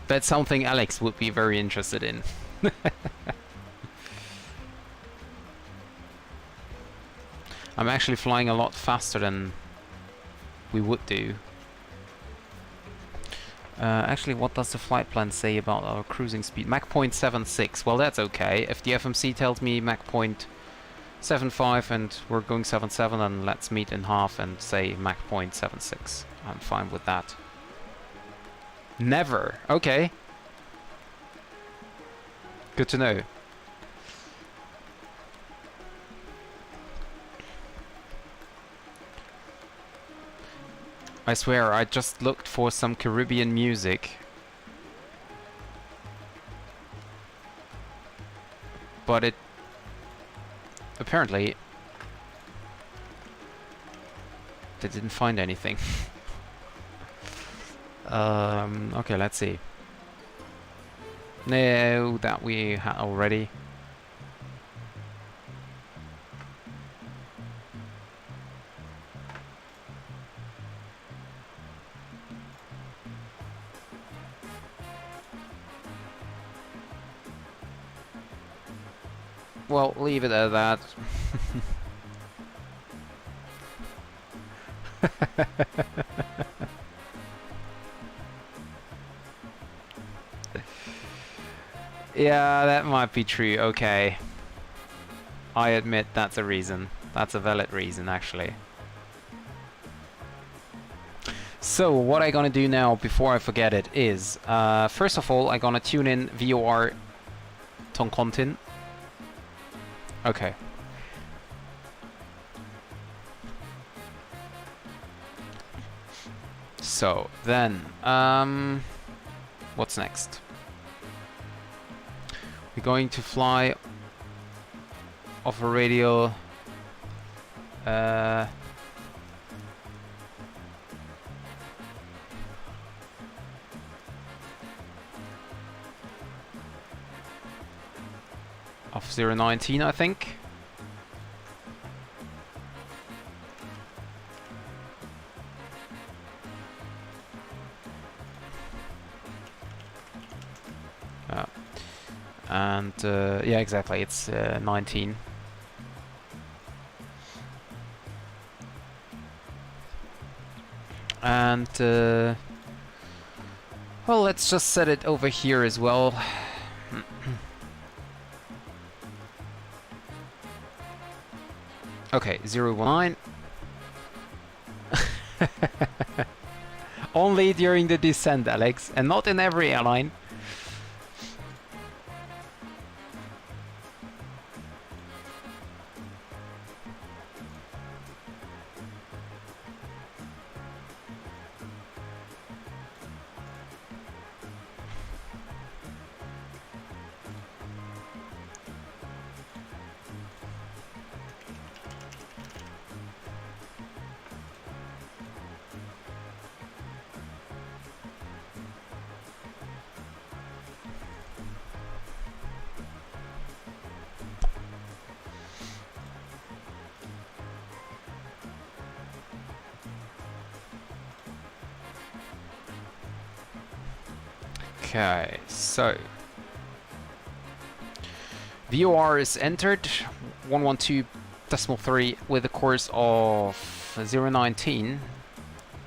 That's something Alex would be very interested in. I'm actually flying a lot faster than we would do. Actually, what does the flight plan say about our cruising speed? Mach 0.76. Well, that's okay. If the FMC tells me Mach 0.75 and we're going 77, then let's meet in half and say Mach 0.76. I'm fine with that. Never. Okay. Good to know. I swear, I just looked for some Caribbean music. But it... apparently... they didn't find anything. Okay, let's see. No, that we had already. Well, leave it at that. Yeah, that might be true. Okay. I admit that's a reason. That's a valid reason, actually. So, what I'm gonna do now, before I forget it, is... first of all, I'm gonna tune in VOR Toncontin. Okay. So, then... what's next? We're going to fly off a radial of 019, I think. And yeah, exactly, it's 19. And well, let's just set it over here as well. Okay, 019. Only during the descent, Alex, and not in every airline. Okay, so VOR is entered 112.3 with a course of 019.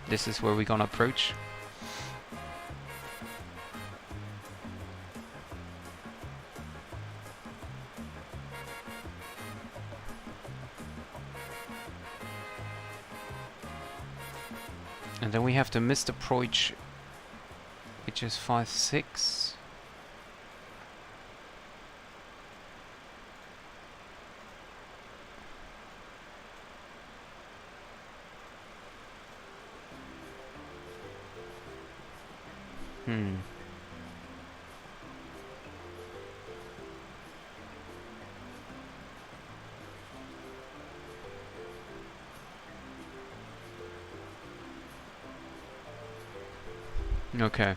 This is where we're gonna approach. And then we have the missed approach, which is 56. Hmm. Okay.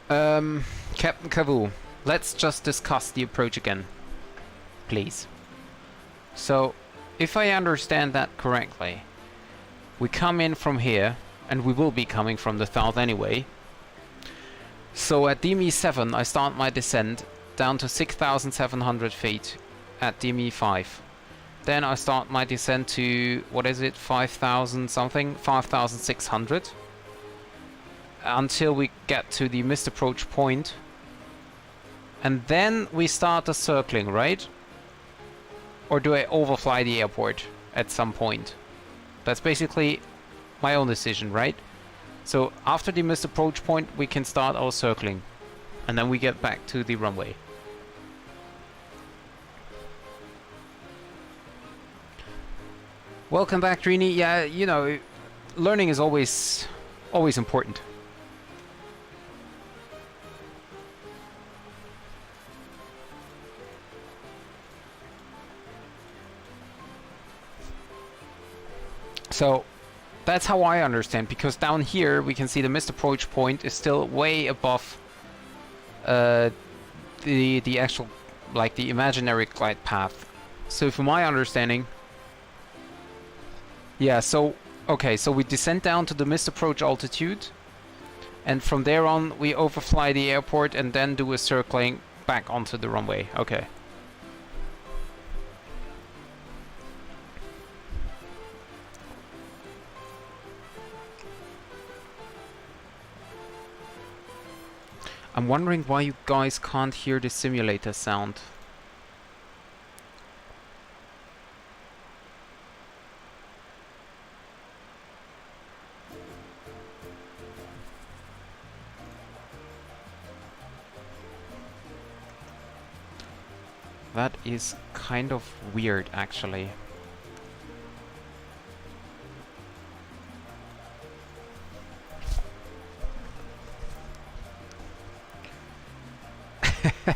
Captain Cavu, let's just discuss the approach again, please. So, if I understand that correctly, we come in from here, and we will be coming from the south anyway. So at DME7 I start my descent down to 6,700 feet at DME5. Then I start my descent to, what is it, 5,000 something? 5,600. Until we get to the missed approach point. And then we start the circling, right? Or do I overfly the airport at some point? That's basically my own decision, right? So after the missed approach point, we can start our circling. And then we get back to the runway. Welcome back, Trini. Yeah, you know, learning is always important. So that's how I understand, because down here we can see the missed approach point is still way above the actual, like, the imaginary glide path. So from my understanding, yeah, so okay, so we descend down to the missed approach altitude, and from there on we overfly the airport and then do a circling back onto the runway. Okay. I'm wondering why you guys can't hear the simulator sound. That is kind of weird, actually.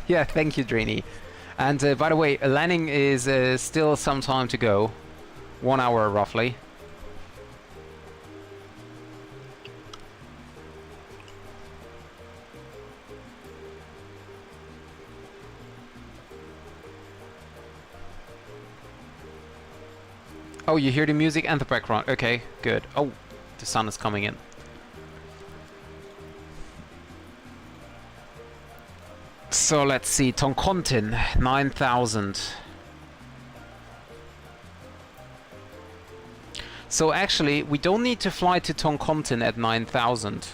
Yeah, thank you, Drainy. And by the way, landing is still some time to go. 1 hour, roughly. Oh, you hear the music and the background. Okay, good. Oh, the sun is coming in. So let's see, Toncontin, 9,000. So actually, we don't need to fly to Toncontin at 9,000.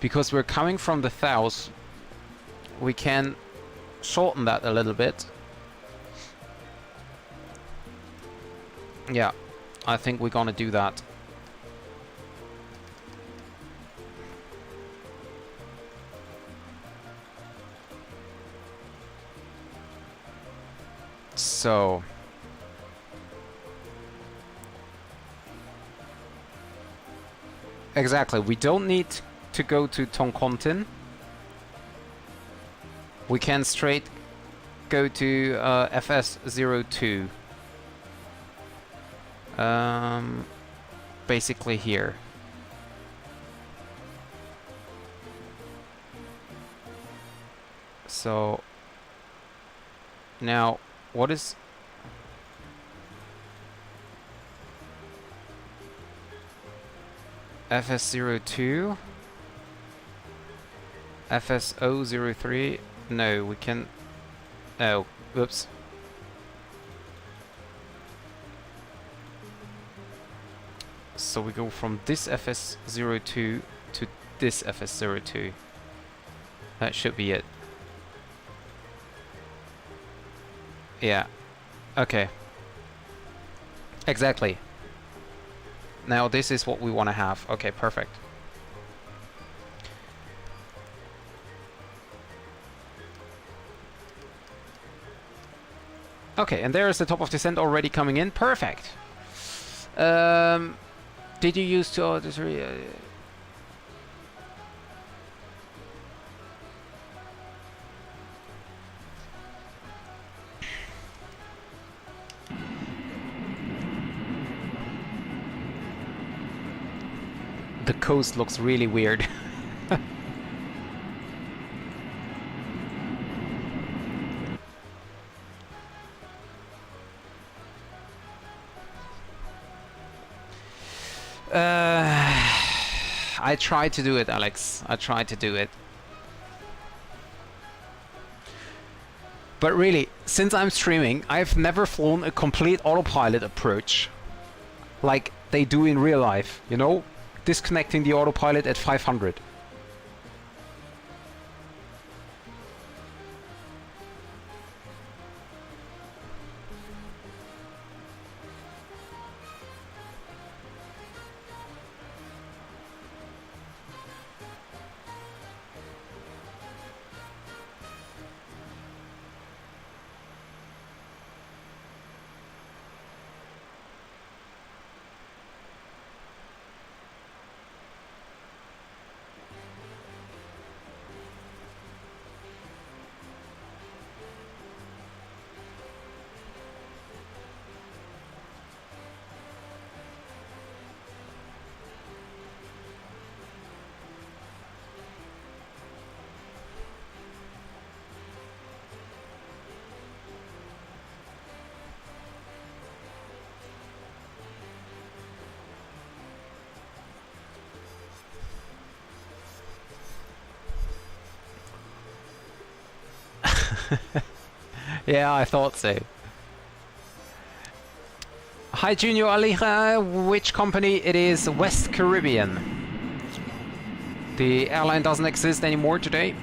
Because we're coming from the south, we can shorten that a little bit. Yeah, I think we're gonna do that. So exactly, we don't need to go to Toncontin. We can straight go to FS02. Basically here. So now, what is FS02? FS003? No, we can... Oh, whoops. So we go from this FS02 to this FS02. That should be it. Yeah. Okay. Exactly. Now this is what we want to have. Okay, perfect. Okay, and there's the top of descent already coming in. Perfect. Did you use to... The coast looks really weird. I tried to do it, Alex. I tried to do it. But really, since I'm streaming, I've never flown a complete autopilot approach like they do in real life, you know? Disconnecting the autopilot at 500. Yeah, I thought so. Hi Junior Alija, which company it is? West Carribean. The airline doesn't exist anymore today,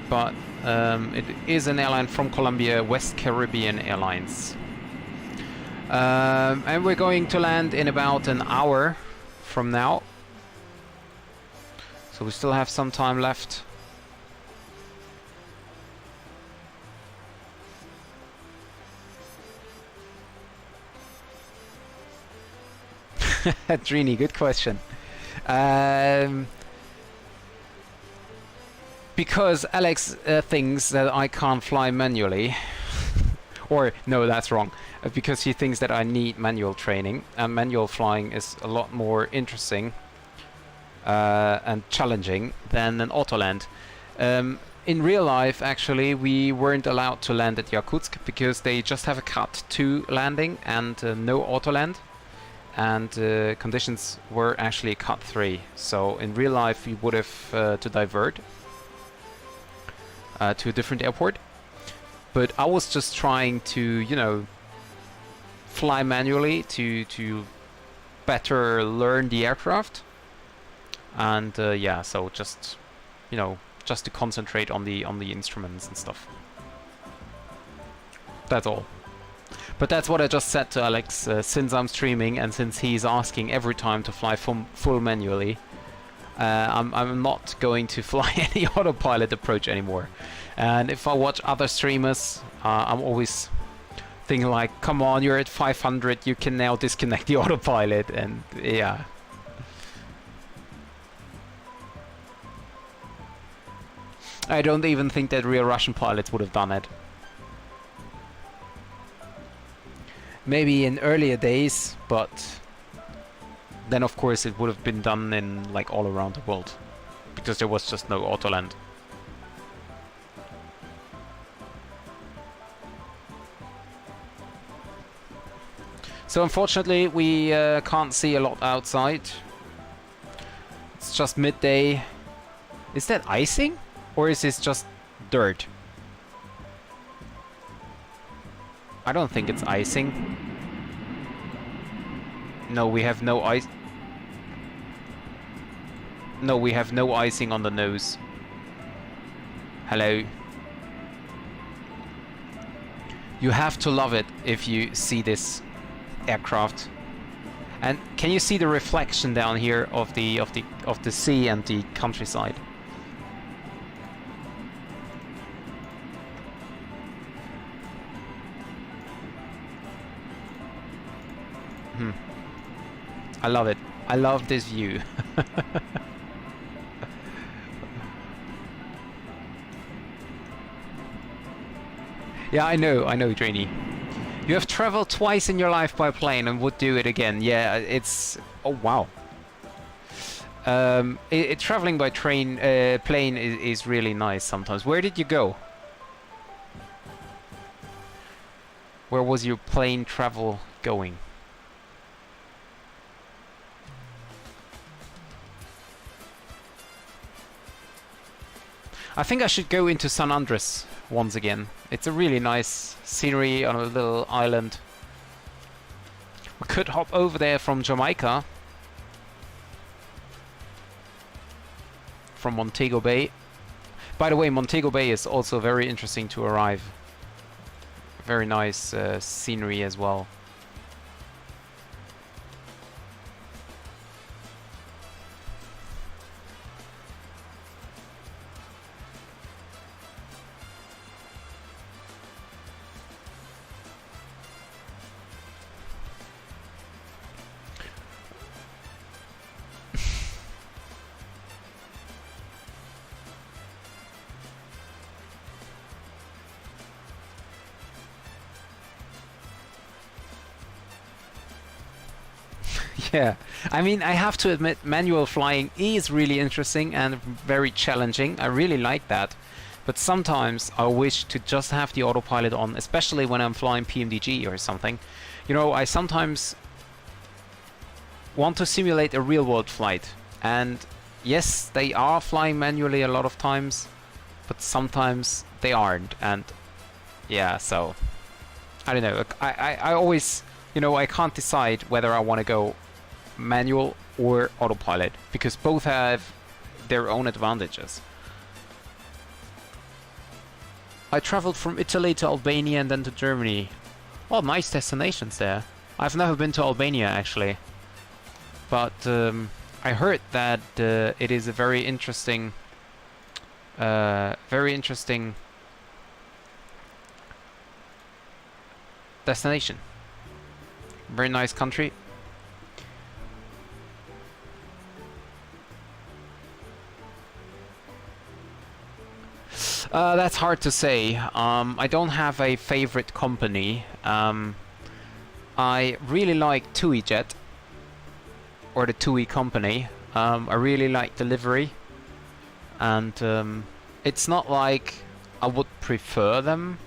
but it is an airline from Colombia, West Caribbean Airlines. And we're going to land in about an hour from now. So we still have some time left. Trini, good question. Because Alex thinks that I can't fly manually. Or, no, that's wrong. Because he thinks that I need manual training. And manual flying is a lot more interesting and challenging than an auto land. In real life, actually, we weren't allowed to land at Yakutsk because they just have a Cat 2 landing and no auto land. And conditions were actually Cat 3. So in real life, we would have to divert to a different airport. But I was just trying to, you know, fly manually to better learn the aircraft. And yeah, so just, you know, just to concentrate on the instruments and stuff. That's all. But that's what I just said to Alex, since I'm streaming and since he's asking every time to fly full manually, I'm not going to fly any autopilot approach anymore. And if I watch other streamers, I'm always thinking like, come on, you're at 500, you can now disconnect the autopilot, and yeah. I don't even think that real Russian pilots would have done it. Maybe in earlier days, but then of course it would have been done in like all around the world, because there was just no autoland. So unfortunately we can't see a lot outside. It's just midday. Is that icing? Or is this just dirt? I don't think it's icing. No, we have no ice. No, we have no icing on the nose. Hello. You have to love it if you see this aircraft. And can you see the reflection down here of the sea and the countryside? I love it. I love this view. Yeah, I know, Drainy. You have traveled twice in your life by plane and would do it again. Yeah, it's... Oh, wow. Traveling by plane is really nice sometimes. Where did you go? Where was your plane travel going? I think I should go into San Andres once again. It's a really nice scenery on a little island. We could hop over there from Jamaica. From Montego Bay. By the way, Montego Bay is also very interesting to arrive. Very nice scenery as well. Yeah, I mean, I have to admit, manual flying is really interesting and very challenging. I really like that. But sometimes I wish to just have the autopilot on, especially when I'm flying PMDG or something. You know, I sometimes want to simulate a real-world flight. And yes, they are flying manually a lot of times, but sometimes they aren't. And yeah, so I don't know. I always, you know, I can't decide whether I want to go manual or autopilot, because both have their own advantages. I traveled from Italy to Albania and then to Germany. Well, nice destinations there. I've never been to Albania actually, but I heard that it is a very interesting destination. Very nice country. That's hard to say. I don't have a favorite company. I really like TUIJet, or the TUI company. I really like delivery, and it's not like I would prefer them.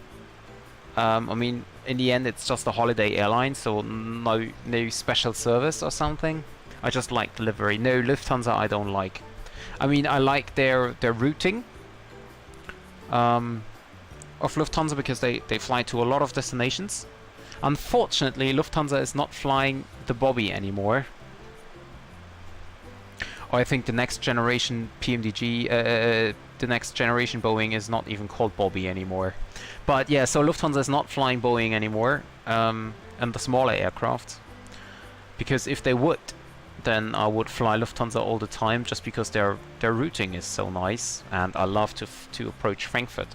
I mean, in the end, it's just a holiday airline, so no special service or something. I just like delivery. No, Lufthansa I don't like. I mean, I like their routing of Lufthansa, because they fly to a lot of destinations. Unfortunately, Lufthansa is not flying the Bobby anymore. Or I think the next generation PMDG, the next generation Boeing is not even called Bobby anymore. But yeah, so Lufthansa is not flying Boeing anymore, and the smaller aircraft. Because if they would, then I would fly Lufthansa all the time, just because their routing is so nice, and I love to approach Frankfurt.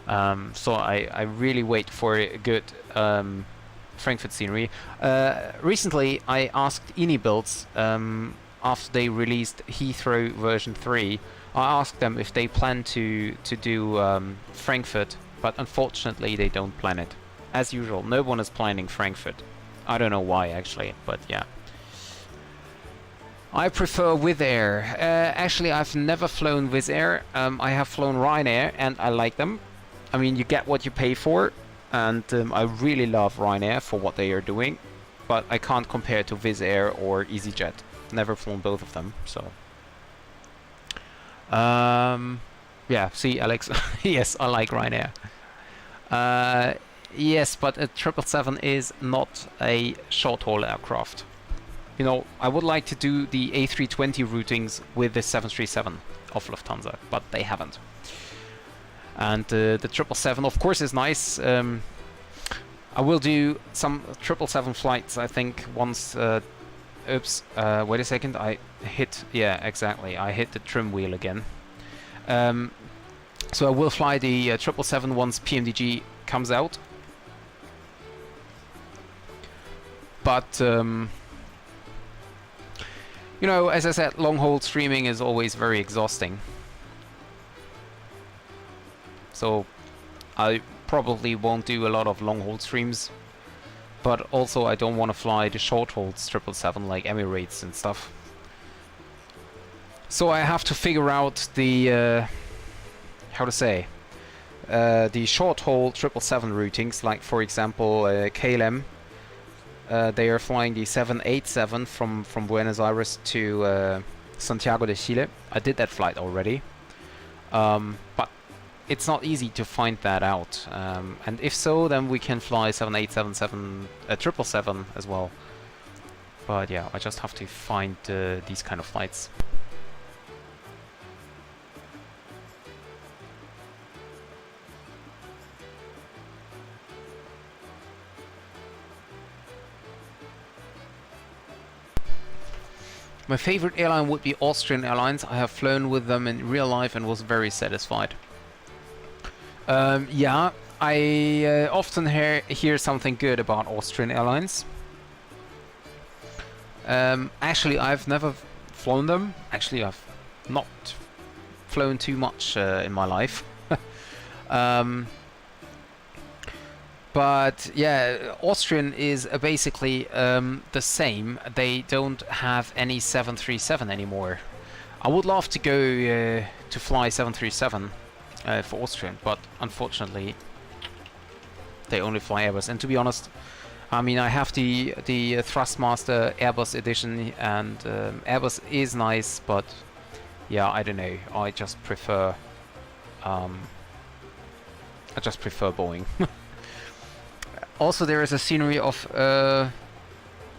So I really wait for a good Frankfurt scenery. Recently, I asked Inibuilds, after they released Heathrow version 3, I asked them if they plan to do Frankfurt, but unfortunately they don't plan it. As usual, no one is planning Frankfurt. I don't know why actually, but yeah. I prefer Wizz Air. Actually, I've never flown Wizz Air. I have flown Ryanair, and I like them. I mean, you get what you pay for, and I really love Ryanair for what they are doing. But I can't compare to Wizz Air or EasyJet. Never flown both of them, so. Yeah, see, Alex. Yes, I like Ryanair. Yes, but a 777 is not a short-haul aircraft. You know, I would like to do the A320 routings with the 737 of Lufthansa, but they haven't. And the 777, of course, is nice. I will do some 777 flights, I think, once... oops, wait a second, I hit... Yeah, exactly, I hit the trim wheel again. So I will fly the 777 once PMDG comes out. But you know, as I said, long-haul streaming is always very exhausting. So I probably won't do a lot of long-haul streams. But also I don't want to fly the short-haul 777 like Emirates and stuff. So I have to figure out the, how to say, the short-haul 777 routings, like for example KLM. They are flying the 787 from Buenos Aires to Santiago de Chile. I did that flight already. But it's not easy to find that out. And if so, then we can fly 787 as well. But yeah, I just have to find these kind of flights. My favorite airline would be Austrian Airlines. I have flown with them in real life and was very satisfied. Yeah, I often hear something good about Austrian Airlines. Actually, I've never flown them. Actually, I've not flown too much in my life. But yeah, Austrian is basically the same. They don't have any 737 anymore. I would love to go to fly 737 for Austrian, but unfortunately they only fly Airbus. And to be honest, I mean, I have the Thrustmaster Airbus edition, and Airbus is nice, but yeah, I don't know. I just prefer Boeing. Also, there is a scenery of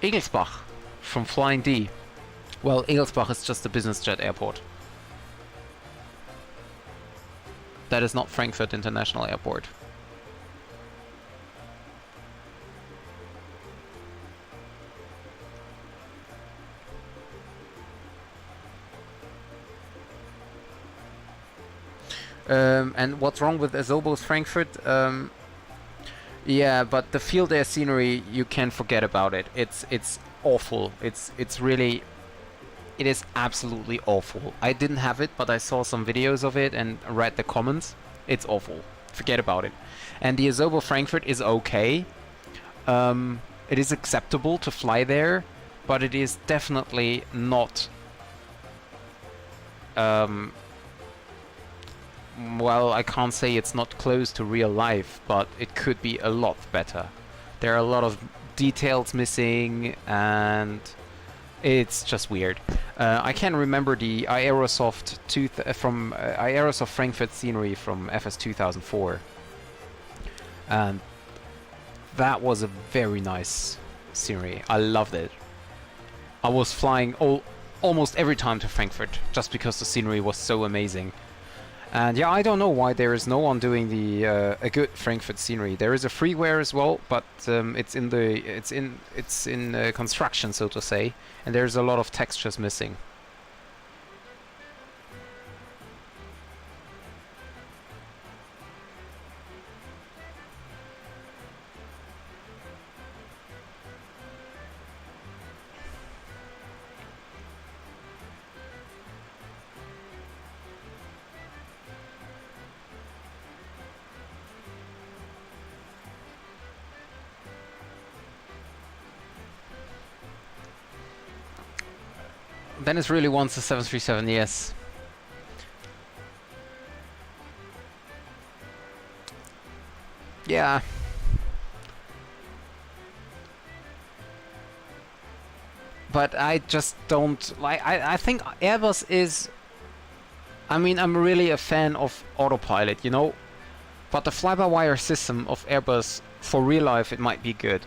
Egelsbach from Flying D. Well, Egelsbach is just a business jet airport. That is not Frankfurt International Airport. And what's wrong with Azobo's Frankfurt? Yeah, but the field air scenery, you can forget about it. It's awful. It's really, it is absolutely awful. I didn't have it, but I saw some videos of it and read the comments. It's awful. Forget about it. And the Azobo Frankfurt is okay. It is acceptable to fly there, but it is definitely not. Well, I can't say it's not close to real life, but it could be a lot better. There are a lot of details missing, and it's just weird. I can remember the Aerosoft Aerosoft Frankfurt scenery from FS 2004, and that was a very nice scenery. I loved it. I was flying almost every time to Frankfurt just because the scenery was so amazing. And yeah, I don't know why there is no one doing the a good Frankfurt scenery. There is a freeware as well, but it's in construction, so to say, and there's a lot of textures missing. Dennis really wants a 737, yes. Yeah. But I just don't like. I think Airbus is. I mean, I'm really a fan of autopilot, you know. But the fly-by-wire system of Airbus, for real life, it might be good.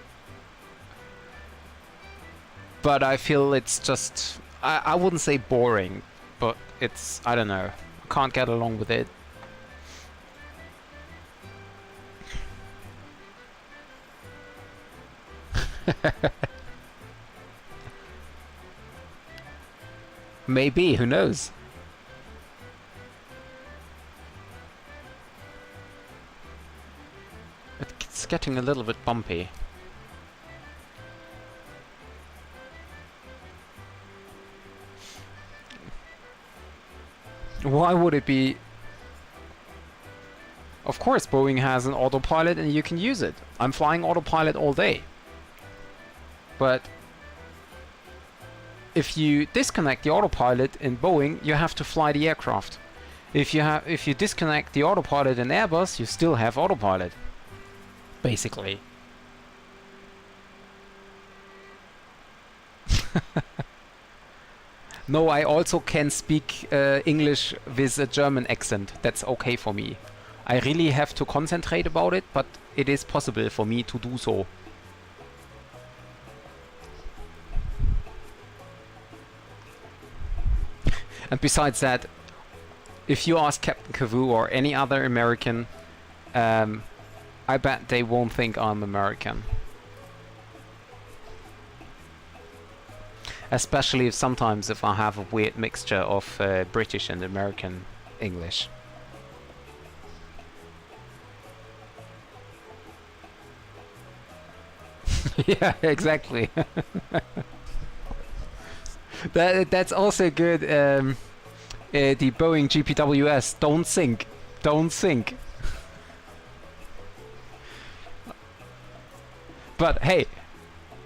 But I feel it's just. I wouldn't say boring, but it's, I don't know, I can't get along with it. Maybe, who knows? It's getting a little bit bumpy. Why would it be? Of course, Boeing has an autopilot and you can use it. I'm flying autopilot all day. But if you disconnect the autopilot in Boeing, you have to fly the aircraft. If you disconnect the autopilot in Airbus, you still have autopilot. Basically. No, I also can speak English with a German accent. That's okay for me. I really have to concentrate about it, but it is possible for me to do so. And besides that, if you ask Captain Kavoo or any other American, I bet they won't think I'm American. Especially if sometimes if I have a weird mixture of British and American English. Yeah, exactly. That's also good. The Boeing GPWS, don't sink, don't sink. But hey,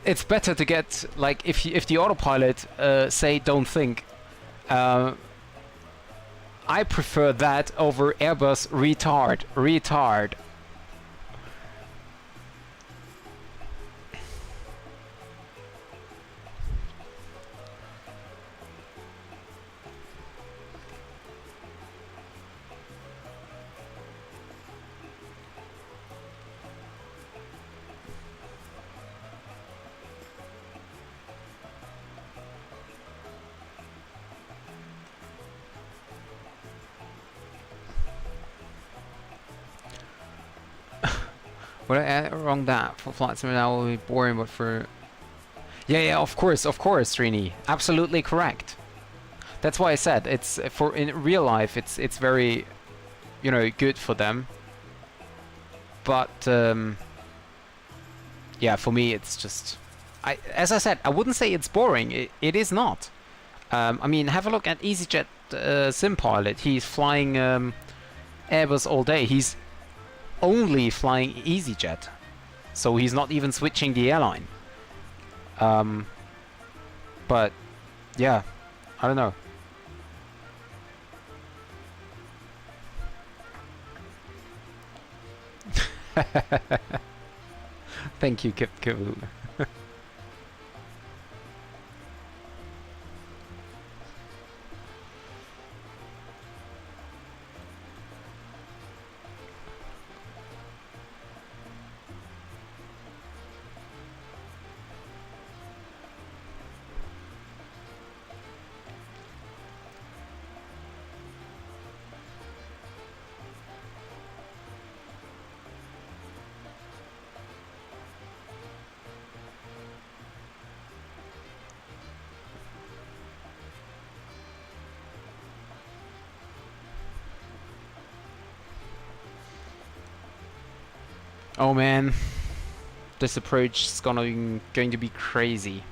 it's better to get, like, if the autopilot say don't think. I prefer that over Airbus retard. Would I add wrong that for flight simulator that will be boring, but for yeah, of course, Srini, absolutely correct. That's why I said it's for in real life it's very, you know, good for them. But yeah, for me it's just as I said, I wouldn't say it's boring. It is not. I mean, have a look at EasyJet sim pilot. He's flying Airbus all day. He's only flying EasyJet, so he's not even switching the airline. But yeah, I don't know. Thank you, Kip. Oh man, this approach is going to be crazy.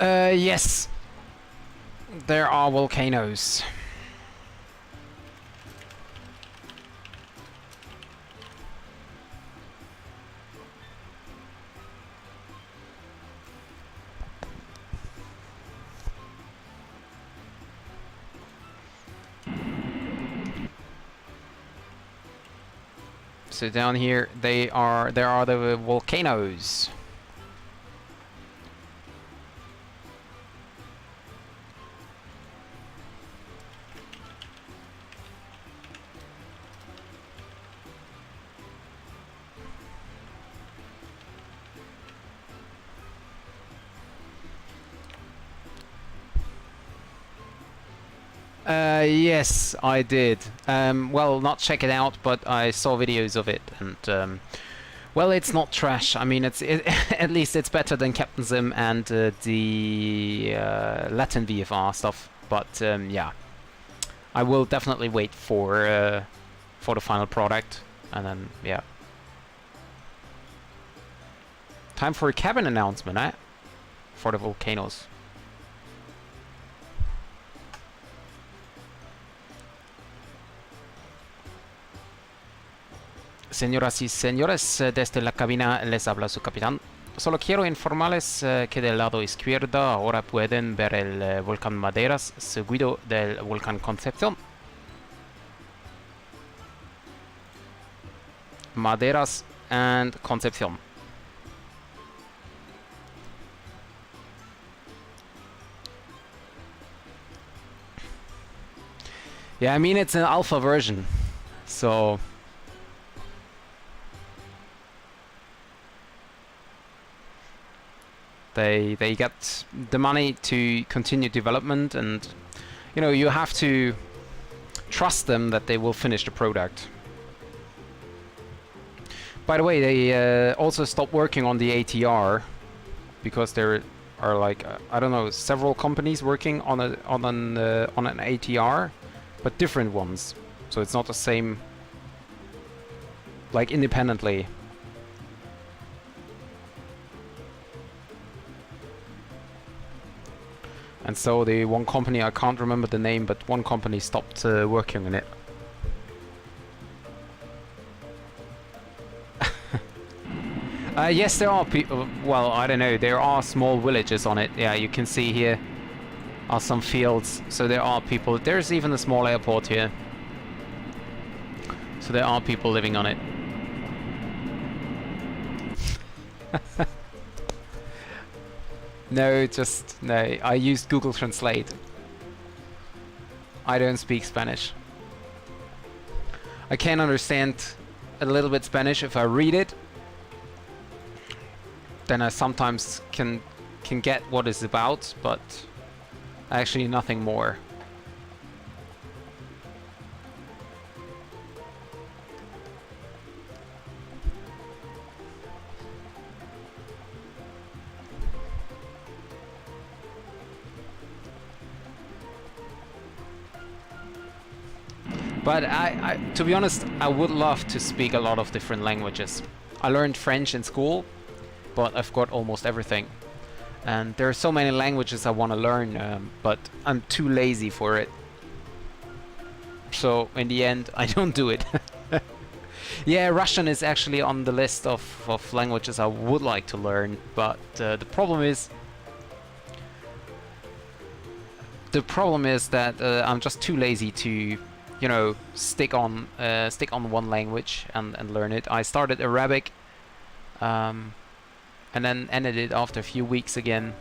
Yes. There are volcanoes. So down here, there are the volcanoes. Yes, I did. Well, not check it out, but I saw videos of it, and well, it's not trash. I mean, at least it's better than Captain Sim and the Latin VFR stuff. But yeah, I will definitely wait for the final product, and then yeah. Time for a cabin announcement, eh? For the volcanoes. Señoras y señores, desde la cabina les habla su capitán. Solo quiero informarles que del lado izquierdo ahora pueden ver el volcán Maderas, seguido del volcán Concepción. Maderas and Concepción. Yeah, I mean it's an alpha version, so they get the money to continue development, and you know, you have to trust them that they will finish the product. By the way, they also stopped working on the ATR because there are like I don't know, several companies working on an ATR, but different ones. So it's not the same, like independently. And so the one company, I can't remember the name, but one company stopped working on it. Yes, there are people. Well, I don't know. There are small villages on it. Yeah, you can see here are some fields. So there are people. There's even a small airport here. So there are people living on it. No, just no. I used Google Translate. I don't speak Spanish. I can understand a little bit Spanish if I read it. Then I sometimes can get what it's about, but actually nothing more. But to be honest, I would love to speak a lot of different languages. I learned French in school, but I've got almost everything. And there are so many languages I want to learn, but I'm too lazy for it. So in the end, I don't do it. Yeah, Russian is actually on the list of languages I would like to learn, but the problem is that I'm just too lazy to, you know, stick on one language and learn it. I started Arabic, and then ended it after a few weeks again.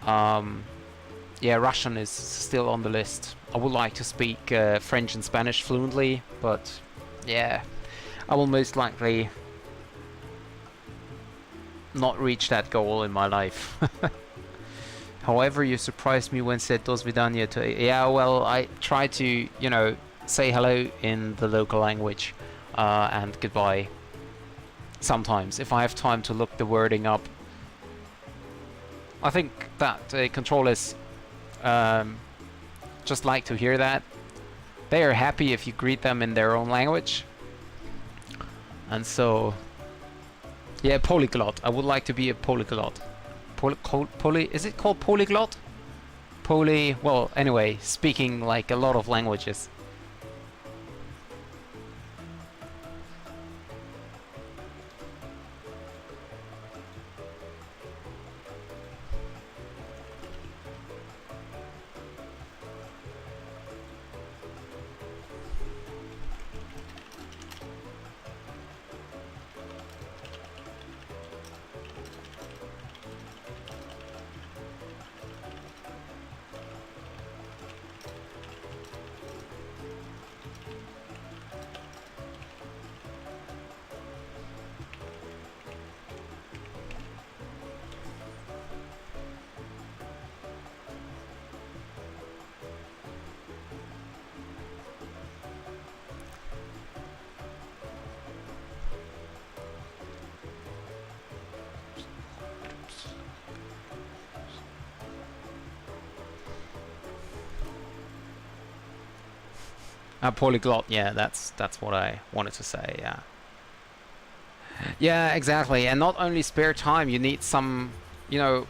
Yeah, Russian is still on the list. I would like to speak French and Spanish fluently, but yeah, I will most likely not reach that goal in my life. However, you surprised me when said "Do svidaniya" to... Yeah, well, I try to, you know, say hello in the local language, and goodbye. Sometimes, if I have time to look the wording up. I think that controllers just like to hear that. They are happy if you greet them in their own language. And so, Yeah, polyglot. I would like to be a polyglot. Is it called polyglot? Well, anyway, speaking like a lot of languages. A polyglot, yeah, that's what I wanted to say, yeah. Yeah, exactly, and not only spare time, you need some, you know,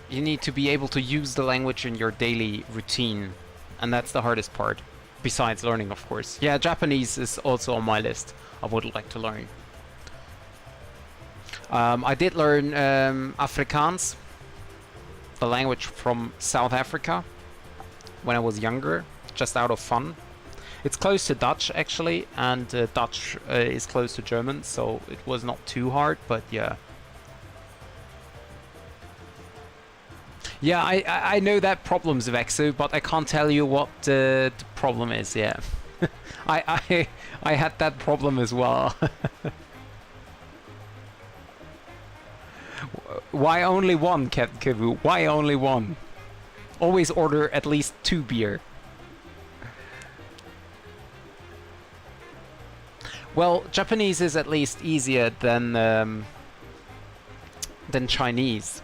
you need to be able to use the language in your daily routine, and that's the hardest part, besides learning, of course. Yeah, Japanese is also on my list. I would like to learn. I did learn Afrikaans, the language from South Africa, when I was younger. Just out of fun. It's close to Dutch actually, and Dutch is close to German, so it was not too hard, but yeah. Yeah, I know that problem's Vexu, but I can't tell you what the problem is, yeah. I had that problem as well. Why only one, Captain Kivu? Why only one? Always order at least 2 beer. Well, Japanese is at least easier than Chinese.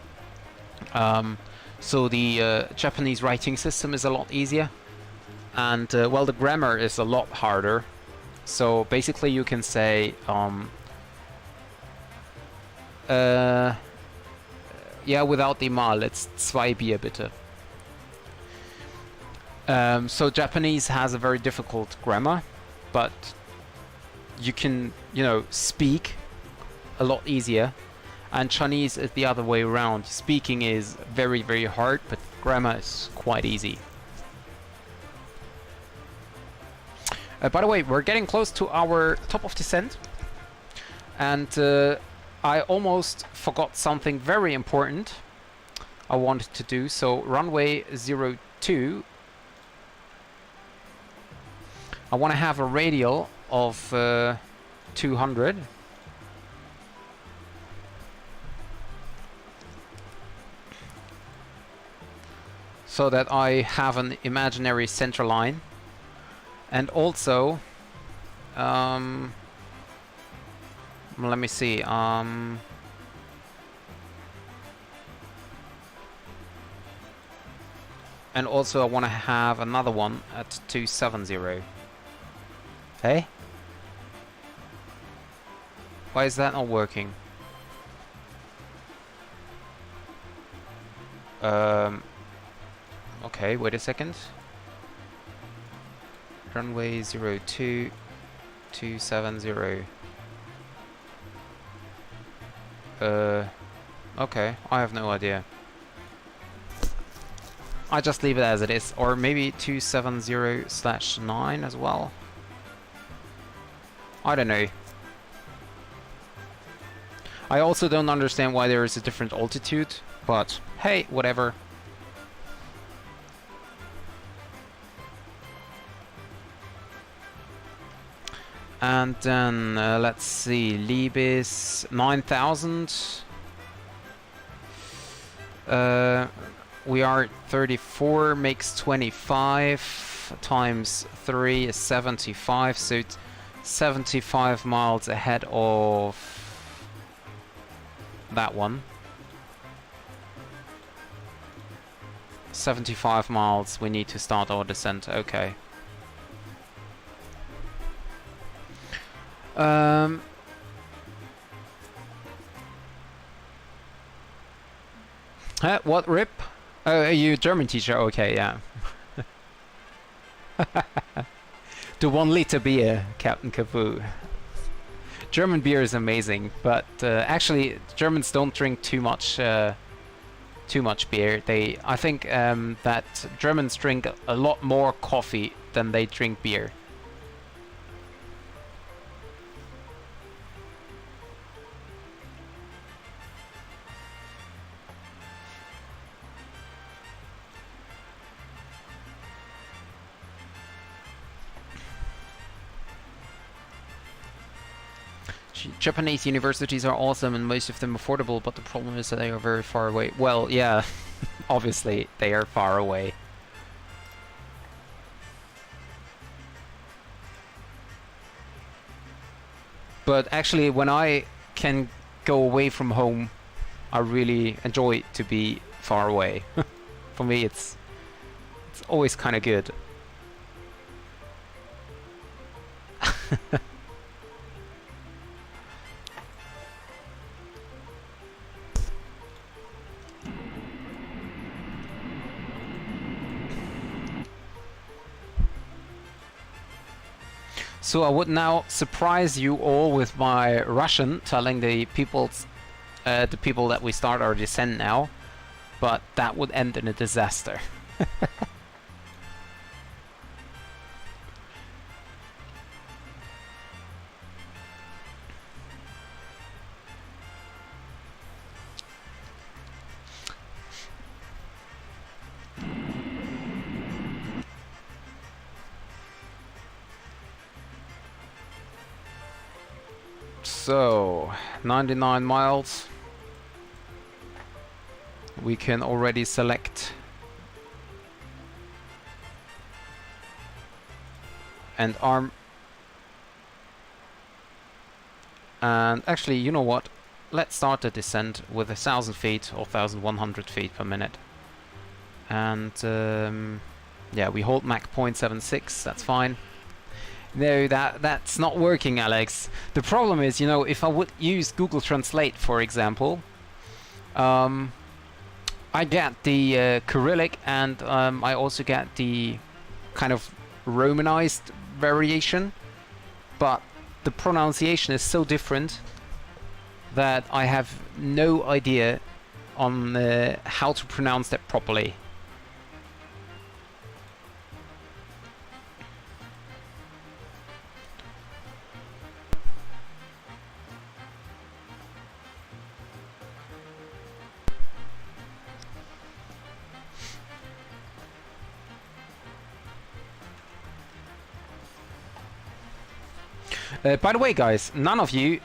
So the Japanese writing system is a lot easier, and well, the grammar is a lot harder. So basically, you can say, ja, without the mal, it's 2 Bier bitte. So Japanese has a very difficult grammar, but you can, you know, speak a lot easier, and Chinese is the other way around. Speaking is very, very hard, but grammar is quite easy. By the way, we're getting close to our top of descent, and I almost forgot something very important I wanted to do. So runway 02, I want to have a radial of 200. So that I have an imaginary center line, and also let me see, and also I want to have another one at 270. Hey? Why is that not working? Okay, wait a second. Runway 02, 270. Okay, I have no idea. I just leave it as it is, or maybe 270/9 as well. I don't know. I also don't understand why there is a different altitude, but hey, whatever. And then let's see, Libis 9000. We are at 34, makes 25 times 3 is 75, so it's 75 miles ahead of that one. 75 miles, we need to start our descent, okay. Huh? What, Rip? Oh, are you a German teacher? Okay, yeah. The 1 liter beer, Captain Kaboo. German beer is amazing, but actually Germans don't drink too much beer. I think that Germans drink a lot more coffee than they drink beer. Japanese universities are awesome and most of them affordable, but the problem is that they are very far away. Well, yeah, obviously they are far away. But actually, when I can go away from home, I really enjoy to be far away. For me, it's always kind of good. So I would now surprise you all with my Russian, telling the people that we start our descent now, but that would end in a disaster. So, 99 miles. We can already select and arm. And actually, you know what? Let's start the descent with 1,000 feet or 1,100 feet per minute. And yeah, we hold Mach 0.76, that's fine. No, that's not working, Alex. The problem is, you know, if I would use Google Translate, for example, I get the Cyrillic and I also get the kind of Romanized variation, but the pronunciation is so different that I have no idea on how to pronounce that properly. By the way, guys, none of you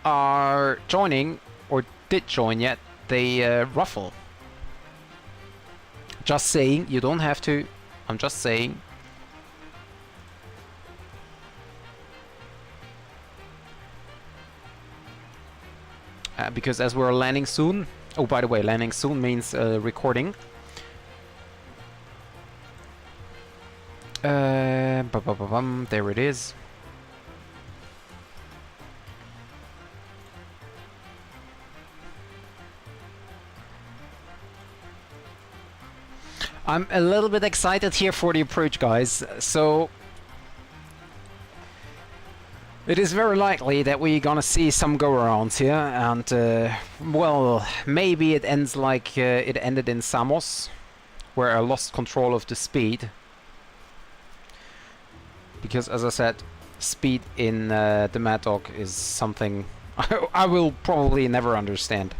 are joining or did join yet the ruffle. Just saying, you don't have to. I'm just saying. Because as we're landing soon. Oh, by the way, landing soon means recording. There it is. I'm a little bit excited here for the approach, guys. So it is very likely that we're gonna see some go-arounds here, and well, maybe it ends like it ended in Samos, where I lost control of the speed. Because, as I said, speed in the Maddog is something I will probably never understand.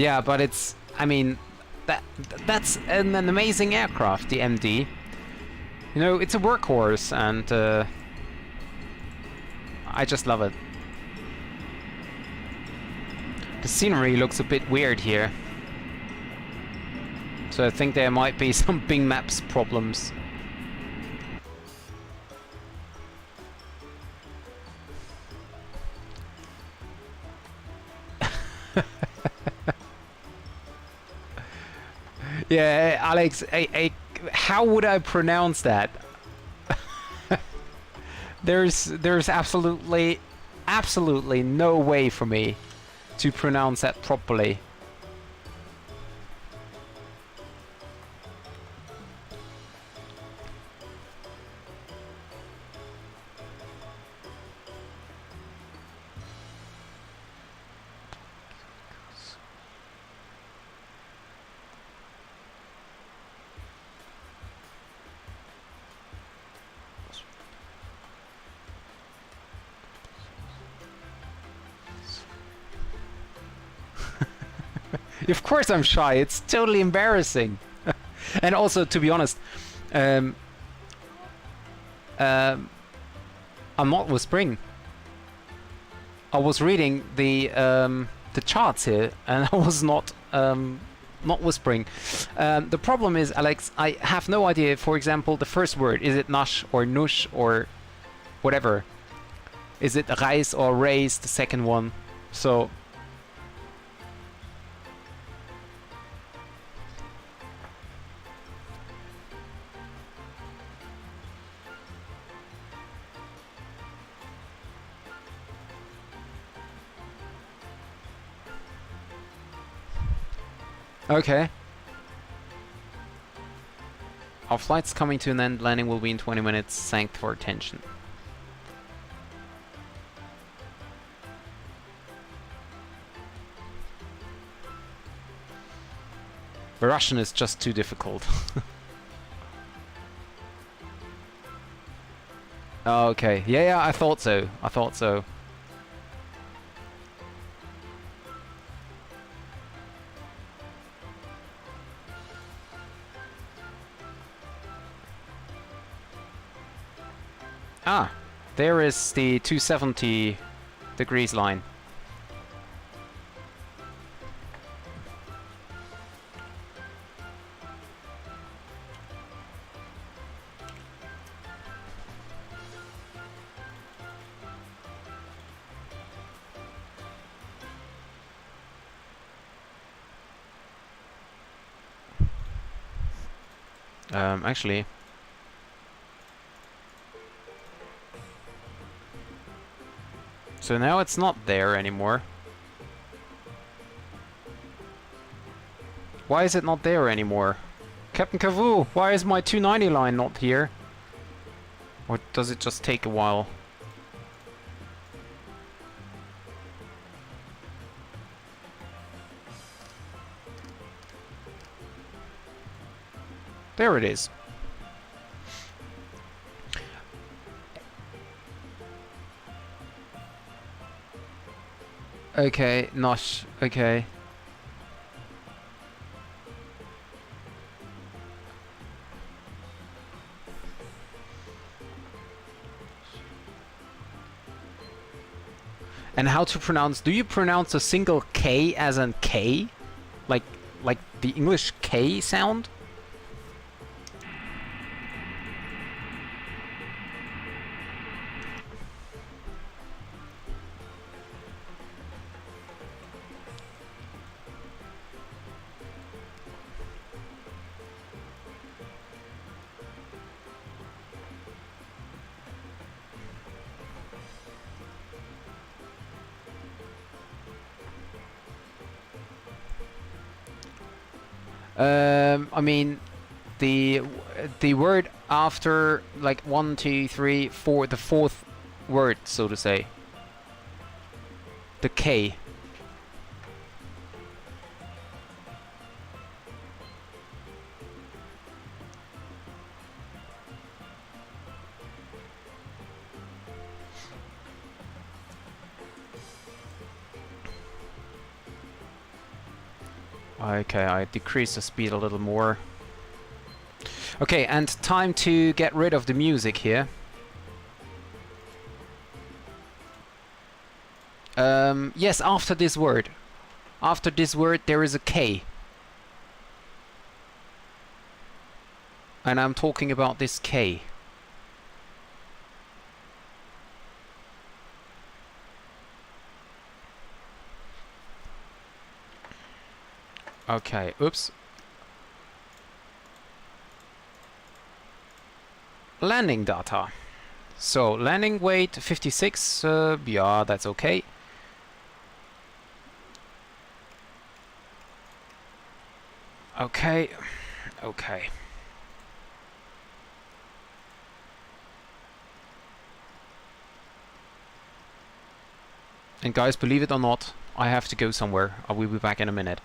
Yeah, but it's, I mean, that's an amazing aircraft, the MD. You know, it's a workhorse, and I just love it. The scenery looks a bit weird here. So I think there might be some Bing Maps problems. Yeah, Alex, how would I pronounce that? There's absolutely no way for me to pronounce that properly. Of course I'm shy, it's totally embarrassing. And also, to be honest, I'm not whispering. I was reading the charts here, and I was not whispering. The problem is, Alex, I have no idea, for example, the first word. Is it nash or nush or whatever? Is it reis or reis, the second one? So... Okay. Our flight's coming to an end. Landing will be in 20 minutes. Thanks for attention. The Russian is just too difficult. Okay. Yeah, I thought so. I thought so. Ah, there is the 270 degrees line. Actually... So now it's not there anymore. Why is it not there anymore? Captain Cavu, why is my 290 line not here? Or does it just take a while? There it is. Okay, Nosh, okay. And how to pronounce, do you pronounce a single K as an K? Like the English K sound? I mean, the word after, like, 1, 2, 3, 4, the fourth word, so to say. The K. Okay, I decreased the speed a little more. Okay, and time to get rid of the music here. Yes, after this word. After this word there is a K. And I'm talking about this K. Okay, oops. Landing data. So, landing weight 56, yeah, that's okay. Okay, okay. And guys, believe it or not, I have to go somewhere. I will be back in a minute.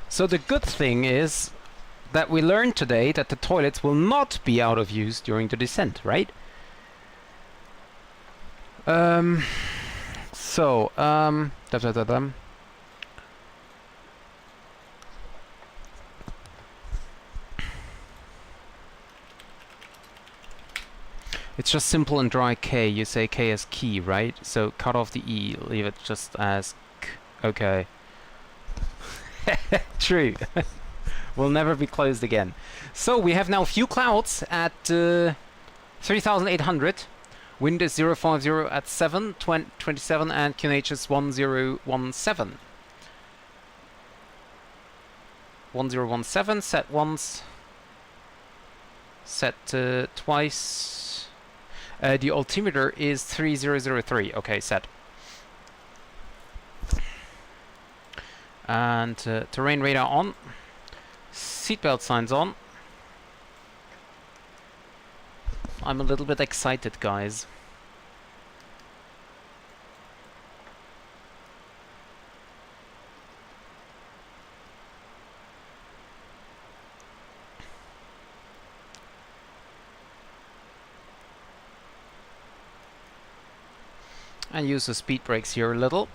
So the good thing is that we learned today that the toilets will not be out of use during the descent, right? It's just simple and dry K. You say K as key, right? So cut off the E, leave it just as K. Okay. True. Will never be closed again. So we have now few clouds at 3,800. Wind is 050 at 727 and QNH is 1017. 1017 set once. Set twice. The altimeter is 3003. Okay, set. And terrain radar on. Seatbelt signs on. I'm a little bit excited, guys. And use the speed brakes here a little.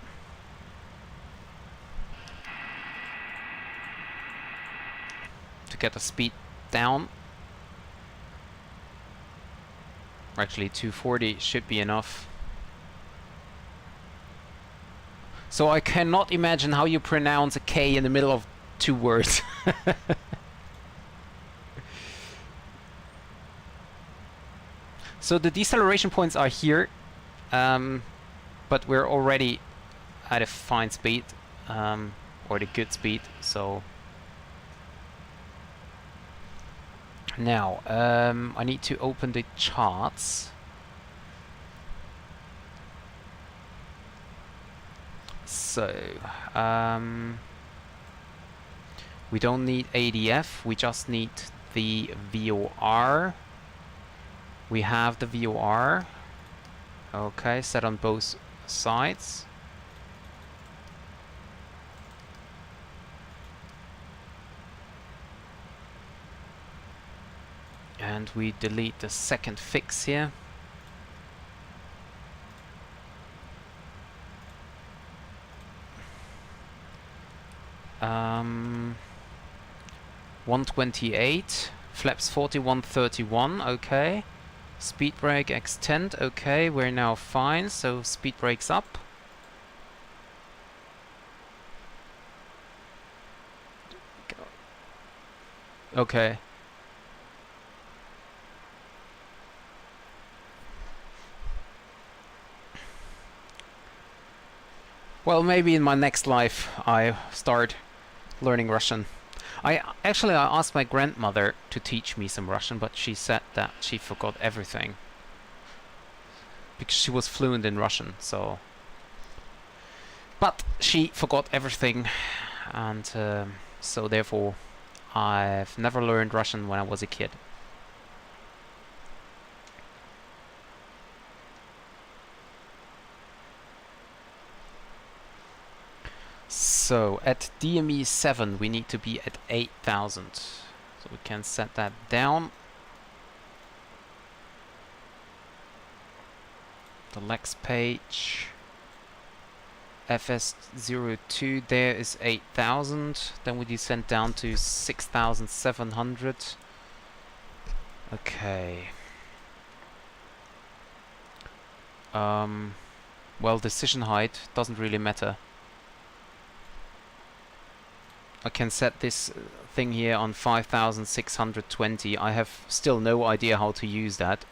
To get the speed down. Actually 240 should be enough. So I cannot imagine how you pronounce a K in the middle of two words. So the deceleration points are here, but we're already at a fine speed, or the good speed, so now I need to open the charts. So we don't need ADF, we just need the VOR. We have the VOR. Okay, set on both sides. And we delete the second fix here. Um, 128, flaps 4131, okay. Speed brake extend, okay, we're now fine, so speed brake's up. Okay. Well, maybe in my next life I start learning Russian. I asked my grandmother to teach me some Russian, but she said that she forgot everything. Because she was fluent in Russian, so... But she forgot everything, and so therefore I've never learned Russian when I was a kid. So at DME 7 we need to be at 8,000. So we can set that down. The next page. FS02 there is 8,000. Then we descend down to 6,700. Okay. Well, decision height doesn't really matter. I can set this thing here on 5,620. I have still no idea how to use that.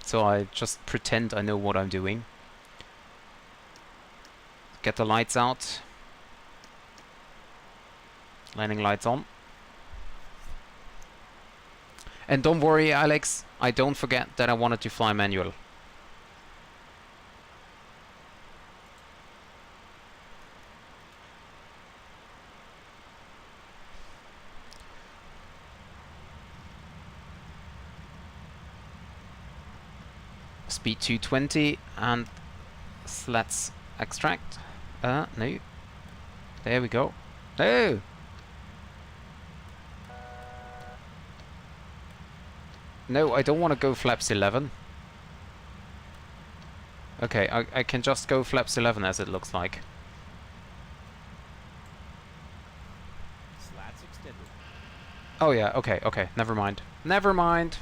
So I just pretend I know what I'm doing. Get the lights out. Landing lights on. And don't worry, Alex, I don't forget that I wanted to fly manual. Speed 220, and let's extract. No. There we go. No! No, I don't want to go flaps 11. Okay, I can just go flaps 11 as it looks like. Slats extended. Oh yeah, okay, never mind. Never mind!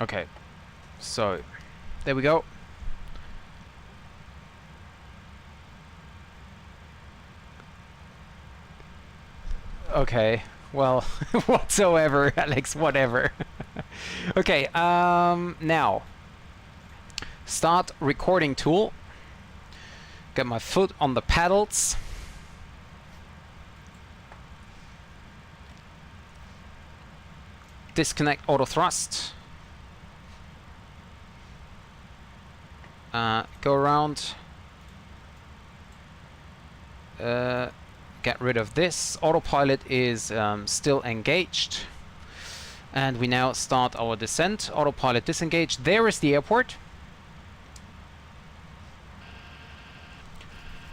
Okay, so there we go. Okay, well, whatsoever, Alex, whatever. Okay, now start recording tool. Get my foot on the pedals. Disconnect auto thrust. Go around, get rid of this. Autopilot is still engaged, and we now start our descent. Autopilot disengaged. There is the airport.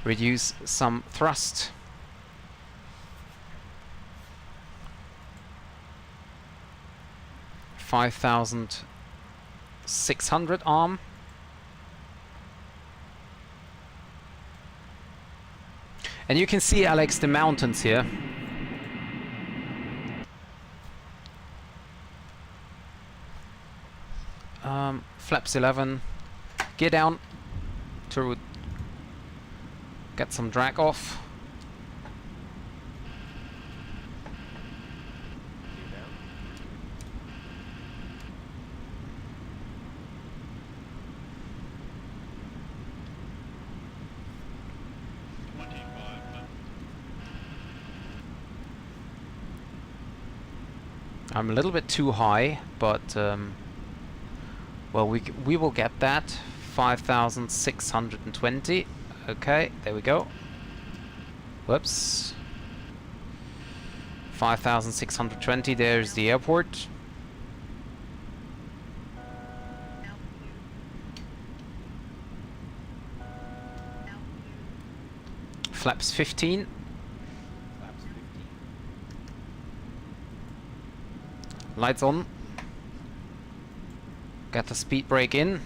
Reduce some thrust. $5,600 arm. And you can see, Alex, the mountains here. Flaps 11. Gear down to get some drag off. I'm a little bit too high, but well, we will get that. 5,620. Okay, there we go. Whoops. 5,620. There's the airport. flaps 15. Flaps 15. Lights on. Get the speed brake in.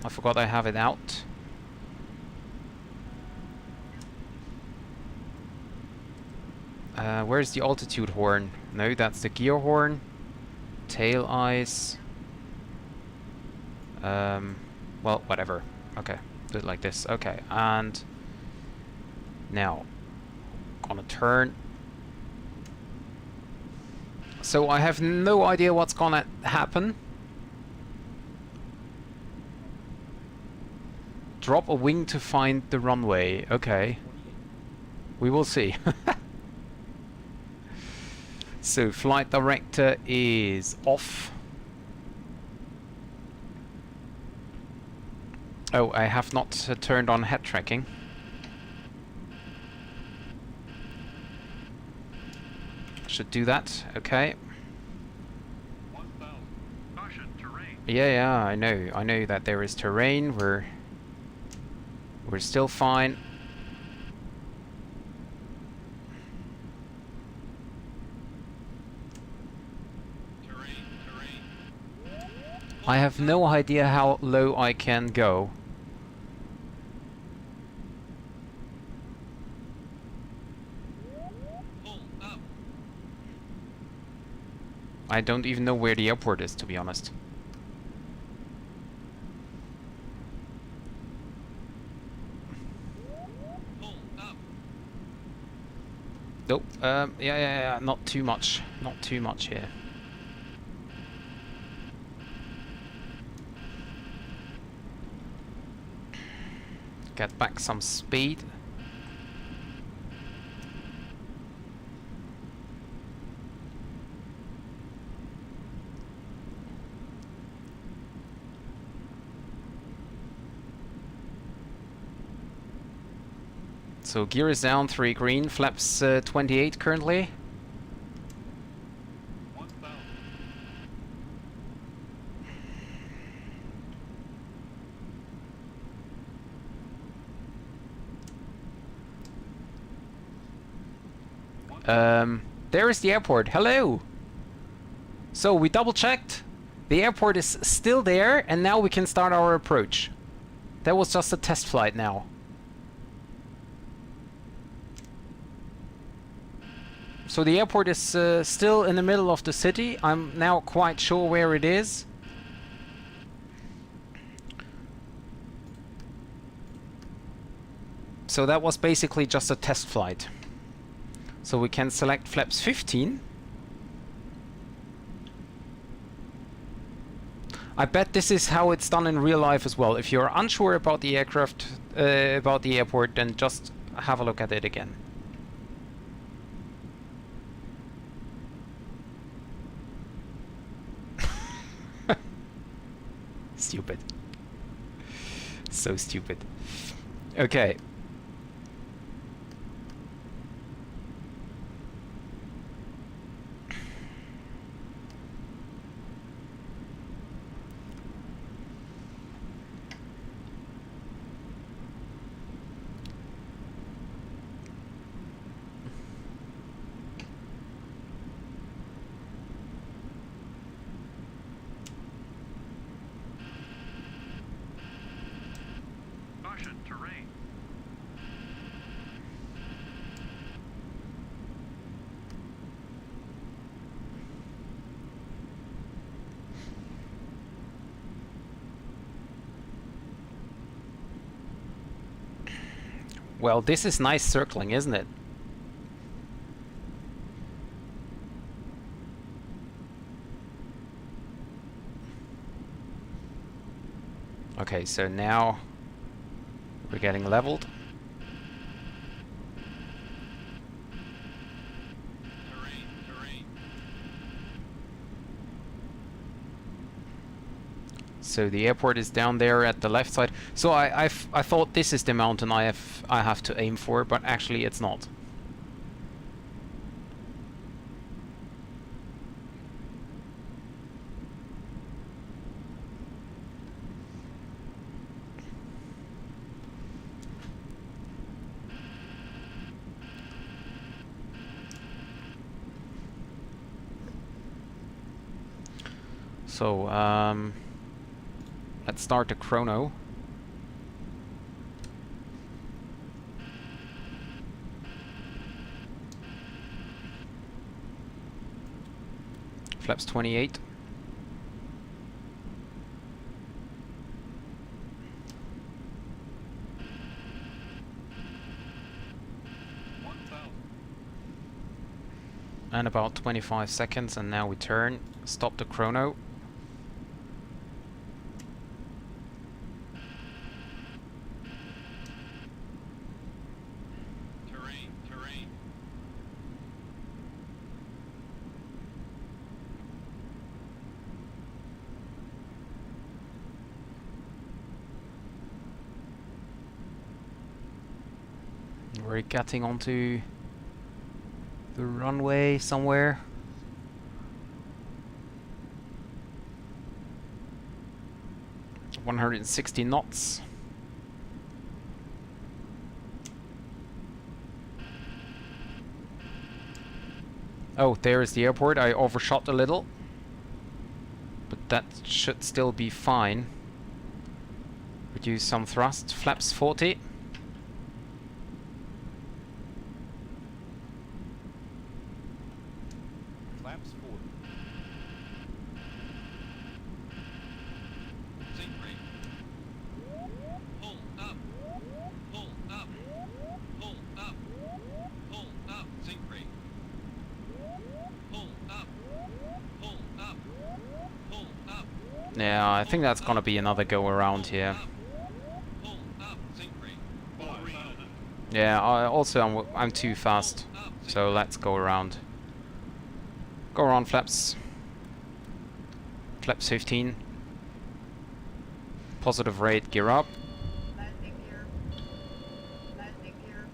I forgot I have it out. Where's the altitude horn? No, that's the gear horn. Tail eyes. Well, whatever. Okay, do it like this. Okay, and now gonna turn. So I have no idea what's gonna happen. Drop a wing to find the runway. Okay, we will see. So flight director is off. Oh, I have not turned on head tracking. Should do that. Okay. 1000. Caution, terrain. Yeah, I know that there is terrain. We're still fine. I have no idea how low I can go. I don't even know where the airport is, to be honest. Nope. Yeah. Not too much. Not too much here. Get back some speed. So gear is down, 3 green, flaps 28 currently. 1000. There is the airport. Hello! So we double checked. The airport is still there, and now we can start our approach. That was just a test flight now. So the airport is still in the middle of the city. I'm now quite sure where it is. So that was basically just a test flight. So we can select flaps 15. I bet this is how it's done in real life as well. If you're unsure about the aircraft, about the airport, then just have a look at it again. Stupid. So stupid. Okay. Caution, terrain. Well, this is nice circling, isn't it? Okay, so now we're getting leveled. So the airport is down there at the left side. So I thought this is the mountain I have to aim for, but actually it's not. So, let's start the chrono. Flaps 28. And about 25 seconds, and now we turn, stop the chrono. Terrain. We're getting onto the runway somewhere. - 160 knots. Oh, there is the airport. I overshot a little, but that should still be fine. Reduce some thrust. Flaps 40. Flaps 40. Sink rate. Pull up. Pull up. Pull up. Pull up. Sink rate. Pull up. Pull up. Pull up. Yeah, I think that's gonna be another go around here. Pull up. Sink rate. Yeah, I'm too fast, so let's go around. Go around, flaps. Flaps 15. Positive rate, gear up. Landing gear. Landing gear.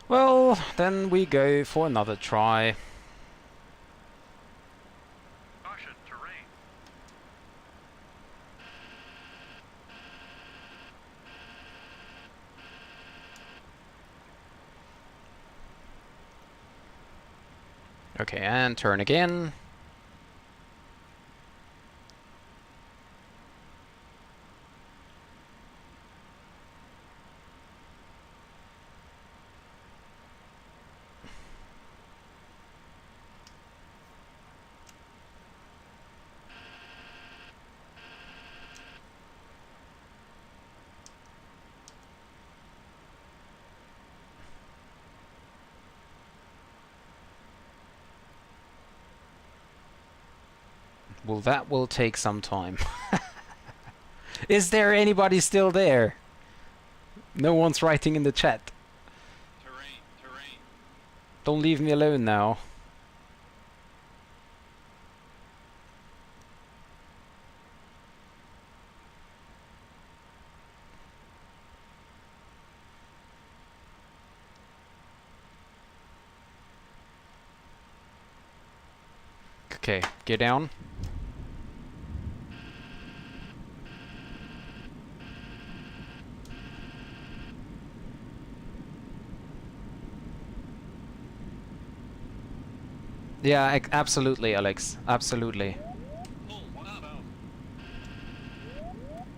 Well, then we go for another try. Caution, terrain. Okay, and turn again. Well, that will take some time. Is there anybody still there? No one's writing in the chat. Terrain. Don't leave me alone now. Okay, get down. Yeah, absolutely, Alex. Absolutely. Pull up.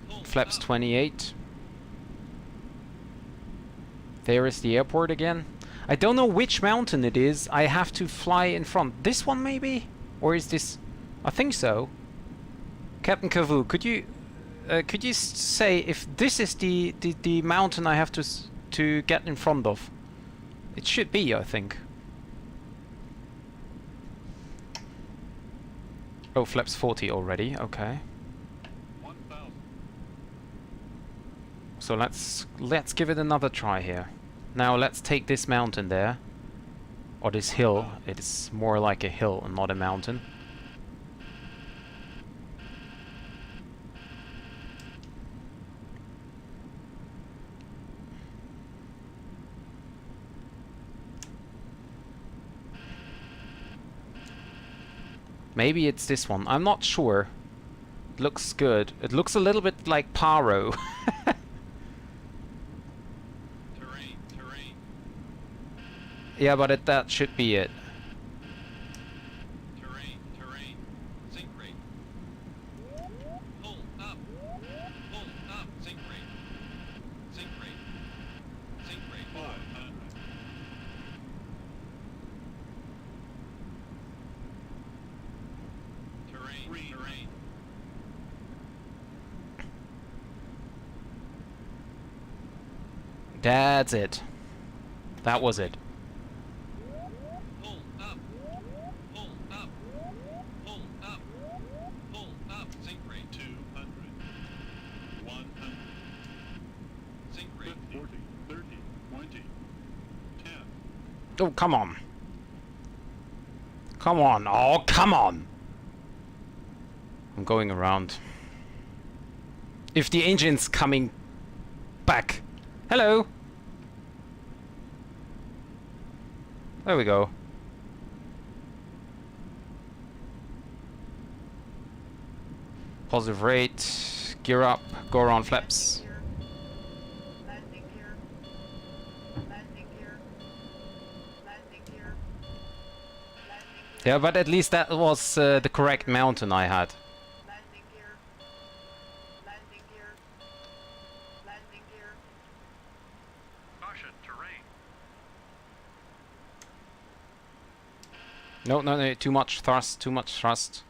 Pull Flaps up. 28. There is the airport again. I don't know which mountain it is. I have to fly in front. This one maybe? Or is this... I think so. Captain Cavu, could you say if this is the mountain I have to get in front of? It should be, I think. Oh, flaps 40 already. Okay. 1,000. So let's give it another try here. Now let's take this mountain there. Or this hill. It's more like a hill and not a mountain. Maybe it's this one. I'm not sure. It looks good. It looks a little bit like Paro. Yeah, but that should be it. Terrain, terrain. Sink rate. Pull up. Pull up. Sink rate. Sink rate. Sink rate. 500. Terrain, terrain. That's it. That was it. Pull up. Pull up. Pull up. Pull up. Sink rate. 200. 100. Sink rate. 40, 30, 20, 10. Oh, come on. Come on. Oh, come on. I'm going around. If the engine's coming back. Hello. There we go. Positive rate. Gear up. Go around flaps. Landing gear. Landing gear. Landing gear. Landing gear. Yeah, but at least that was the correct mountain I had. Landing gear. Landing gear. Landing gear. Caution, terrain. No, no, no, too much thrust, too much thrust.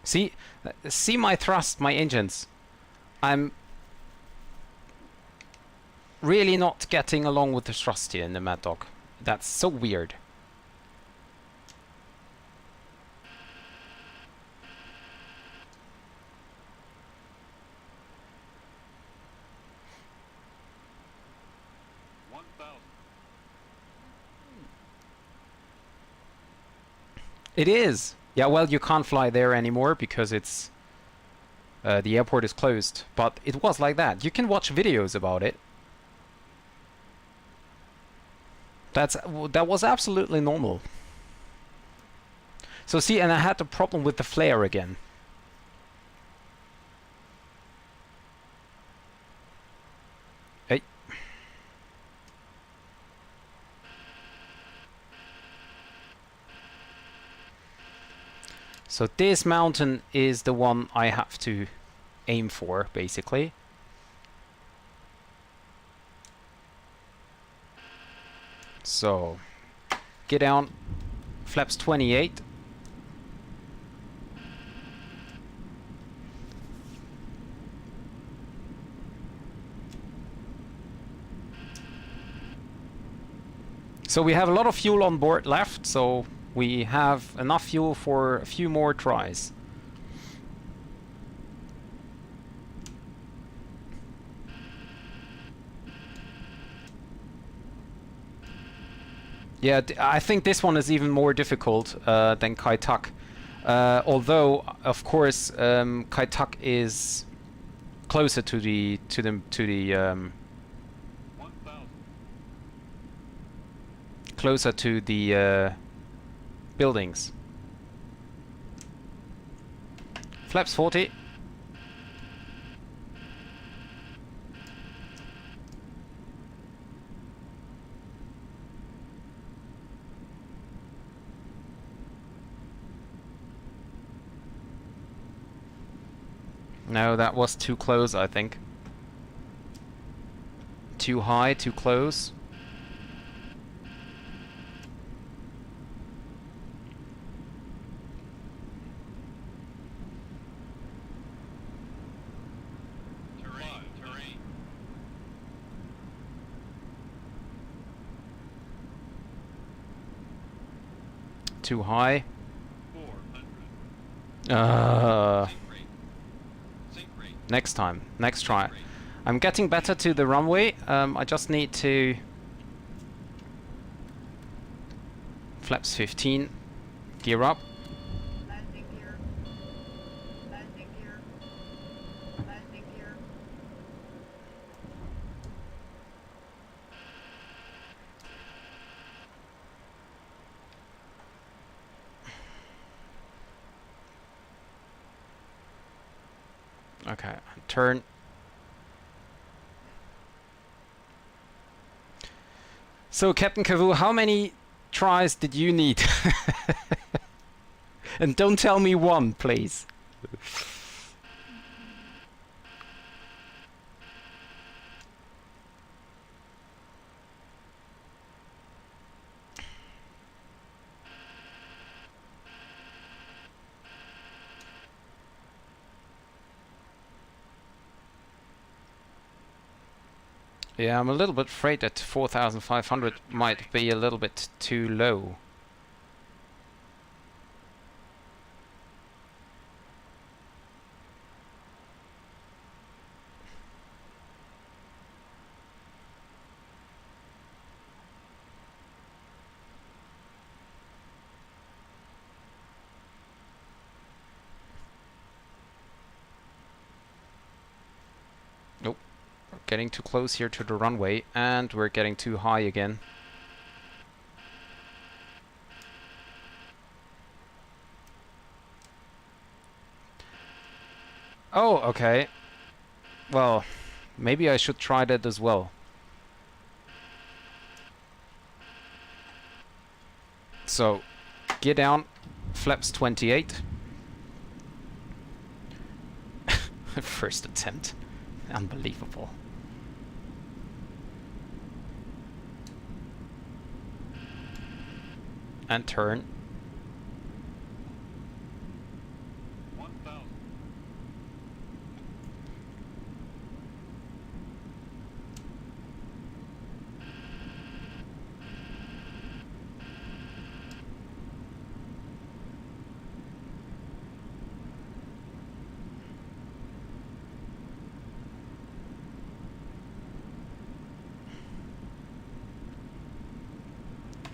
See? See my thrust, my engines. I'm really not getting along with the thrust here in the Maddog. That's so weird. It is. Yeah, well, you can't fly there anymore because it's the airport is closed. But it was like that. You can watch videos about it. That was absolutely normal. So see, and I had the problem with the flare again. Hey. So this mountain is the one I have to aim for, basically. So, get down, flaps 28. So we have a lot of fuel on board left, so we have enough fuel for a few more tries. Yeah, I think this one is even more difficult than Kai Tak. Although, of course, Kai Tak is closer to the 1,000. closer to the buildings. Flaps 40. No, that was too close, I think. Too high, too close. Terrain, terrain. Too high. 400. Sink rate. Sink rate. Next time. Next try. I'm getting better to the runway. I just need to... Flaps 15. Gear up. Landing gear. Landing gear. Landing gear. Okay, turn. So, Captain Kavoo, how many tries did you need? And don't tell me one, please. Yeah, I'm a little bit afraid that 4,500 might be a little bit too low. Nope. We're getting too close here to the runway, and we're getting too high again. Oh, okay. Well, maybe I should try that as well. So, gear down, flaps 28. First attempt. Unbelievable. And turn. 1,000.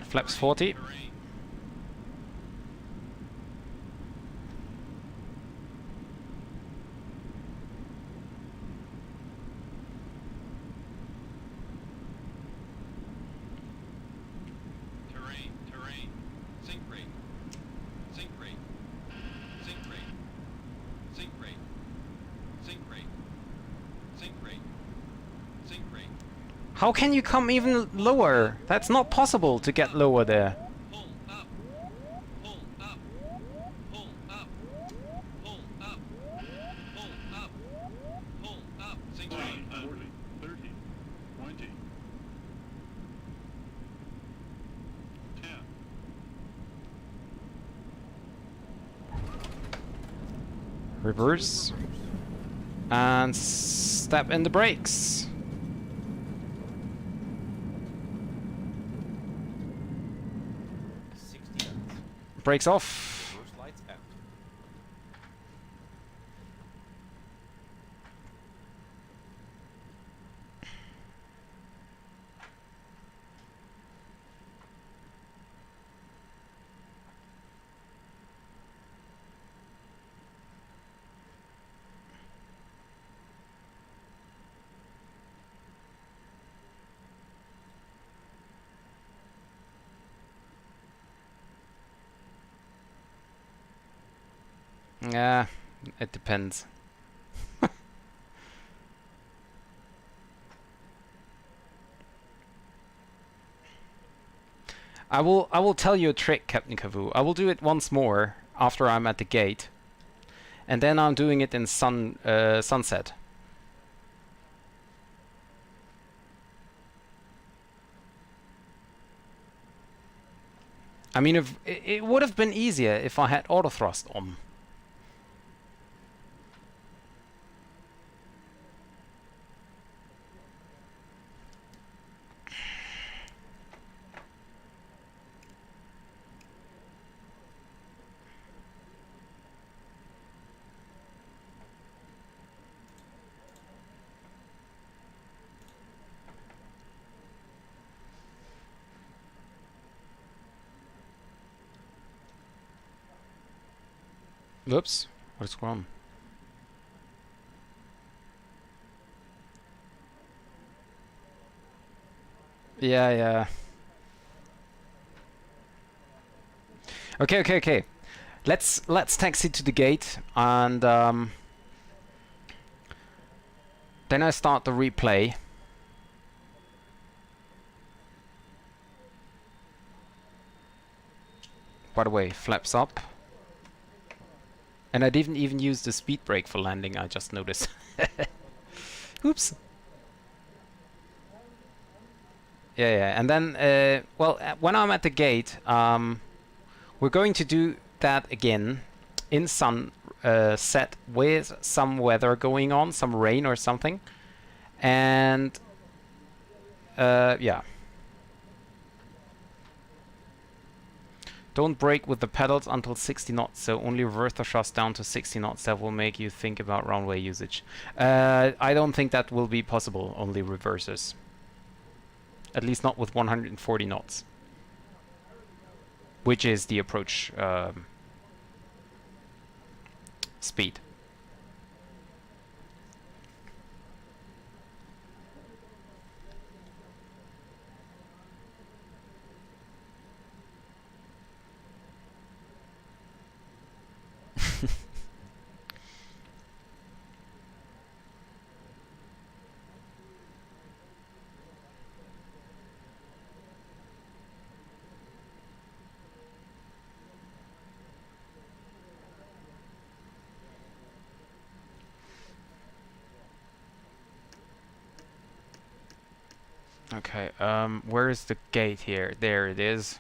Flaps 40. Terrain. Terrain, terrain. Sink rate. Sink rate. Sink rate. Sink rate. Sink rate. Sink rate. Sink rate. How can you come even lower? That's not possible to get lower there. Pull up. Pull up. Pull up. Pull up. Pull up. Pull up. Sink rate. 40, 30, 20, 10. Reverse. And step in the brakes. Brakes off. Yeah, it depends. I will tell you a trick, Captain Kavoo. I will do it once more after I'm at the gate, and then I'm doing it in sunset. I mean, if it would have been easier if I had auto thrust on. Whoops, what's wrong? Yeah, yeah. Okay. Let's taxi to the gate, and then I start the replay. By the way, flaps up. And I didn't even use the speed brake for landing, I just noticed. Oops. Yeah, and then, when I'm at the gate, we're going to do that again in sunset with some weather going on, some rain or something. And, yeah. Don't brake with the pedals until 60 knots, so only reverse the thrust down to 60 knots. That will make you think about runway usage. I don't think that will be possible, only reverses. At least not with 140 knots. Which is the approach speed. Okay, where is the gate here? There it is.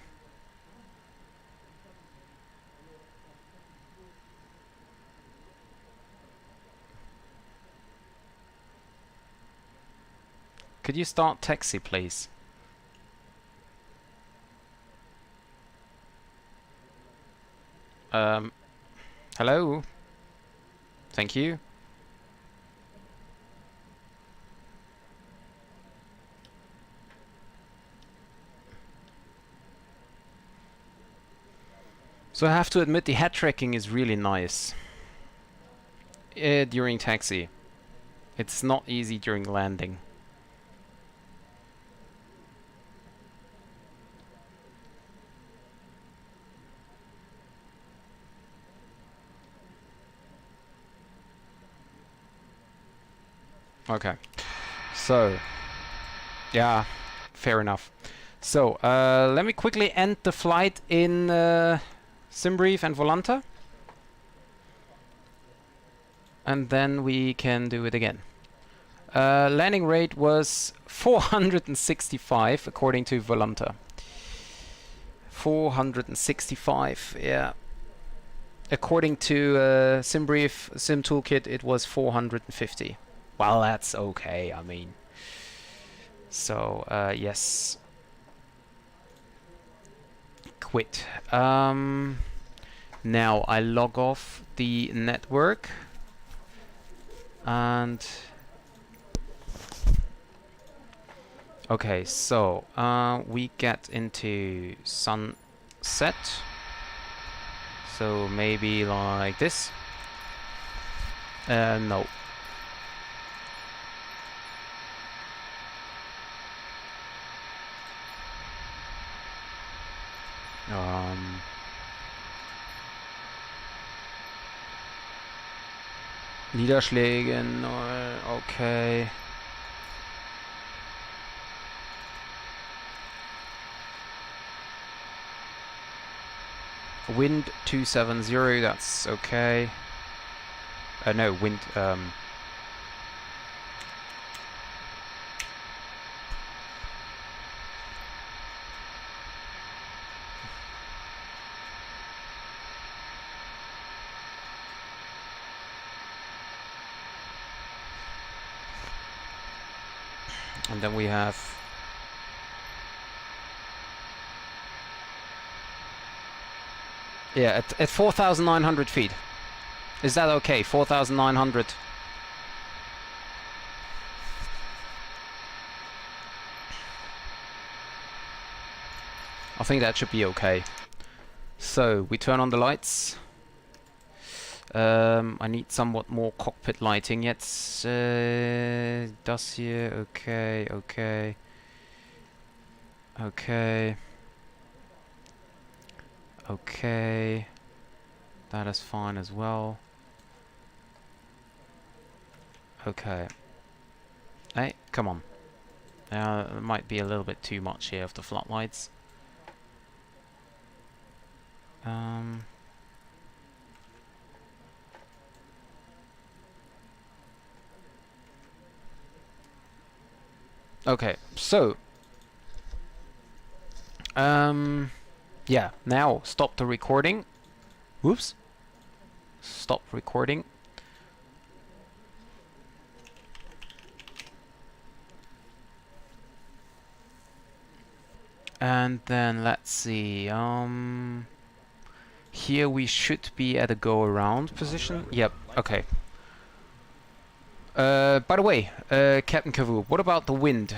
Could you start taxi, please? Hello? Thank you. So I have to admit the head tracking is really nice during taxi. It's not easy during landing. Okay, so yeah, fair enough. So let me quickly end the flight in SimBrief and Volanta, and then we can do it again. Landing rate was 465 according to Volanta. 465, yeah. According to SimBrief Sim Toolkit, it was 450. Well, that's okay, I mean. So, yes. Quit. Now I log off the network. And... okay, so we get into sunset. So maybe like this. No. Niederschlägen, okay. Wind 270, that's okay. No, wind, and then we have yeah, at 4,900 feet. Is that okay? 4,900. I think that should be okay. So we turn on the lights. I need somewhat more cockpit lighting. Jetzt das hier, okay, okay. Okay. Okay. That is fine as well. Okay. Hey, come on. It might be a little bit too much here of the floodlights. Okay, so yeah, now stop the recording. Whoops. Stop recording. And then let's see. Here we should be at a go around position. Yep. Okay. By the way, Captain Cavu, what about the wind?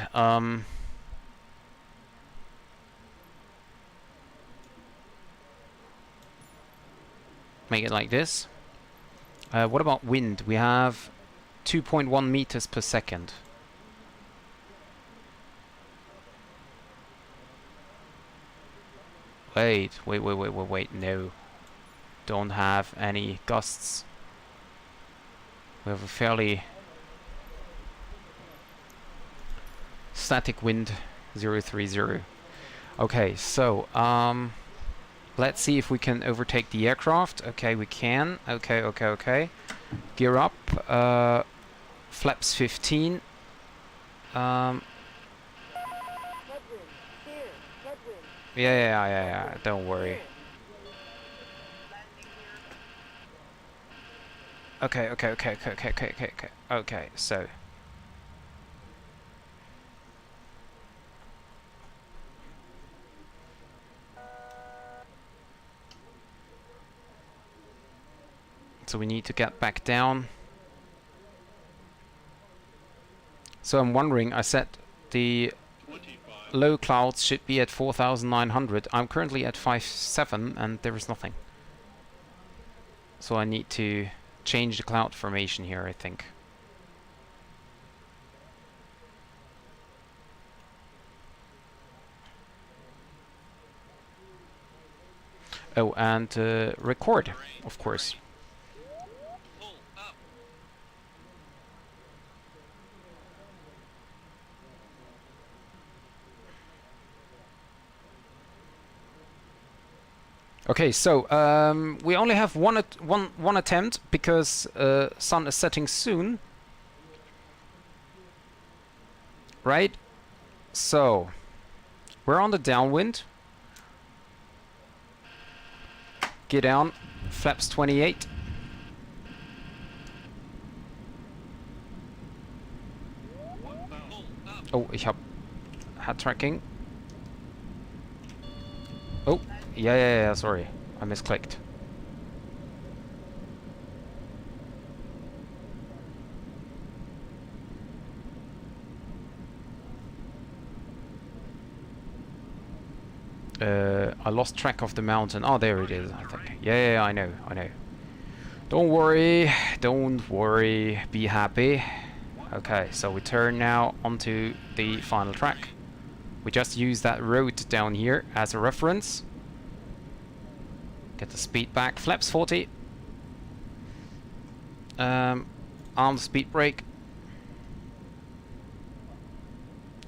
Make it like this. What about wind? We have 2.1 meters per second. Wait, no. Don't have any gusts. We have a fairly static wind, 030. Okay, so, let's see if we can overtake the aircraft. Okay, we can. Okay. Gear up. Flaps 15. Yeah. Don't worry. Okay. Okay, so. So we need to get back down. So I'm wondering, I set the 25. low clouds should be at 4,900. I'm currently at 5.7 and there is nothing. So I need to change the cloud formation here, I think. Oh, and record, of course. Pull up. Okay, so we only have one attempt because sun is setting soon, right? So we're on the downwind. Get down, flaps 28. Oh, ich hab tracking. Oh, yeah, sorry. I misclicked. I lost track of the mountain. Oh, there it is, I think. Yeah, I know. Don't worry. Be happy. Okay, so we turn now onto the final track. We just use that road down here as a reference. Get the speed back. Flaps 40. Arm the speed brake.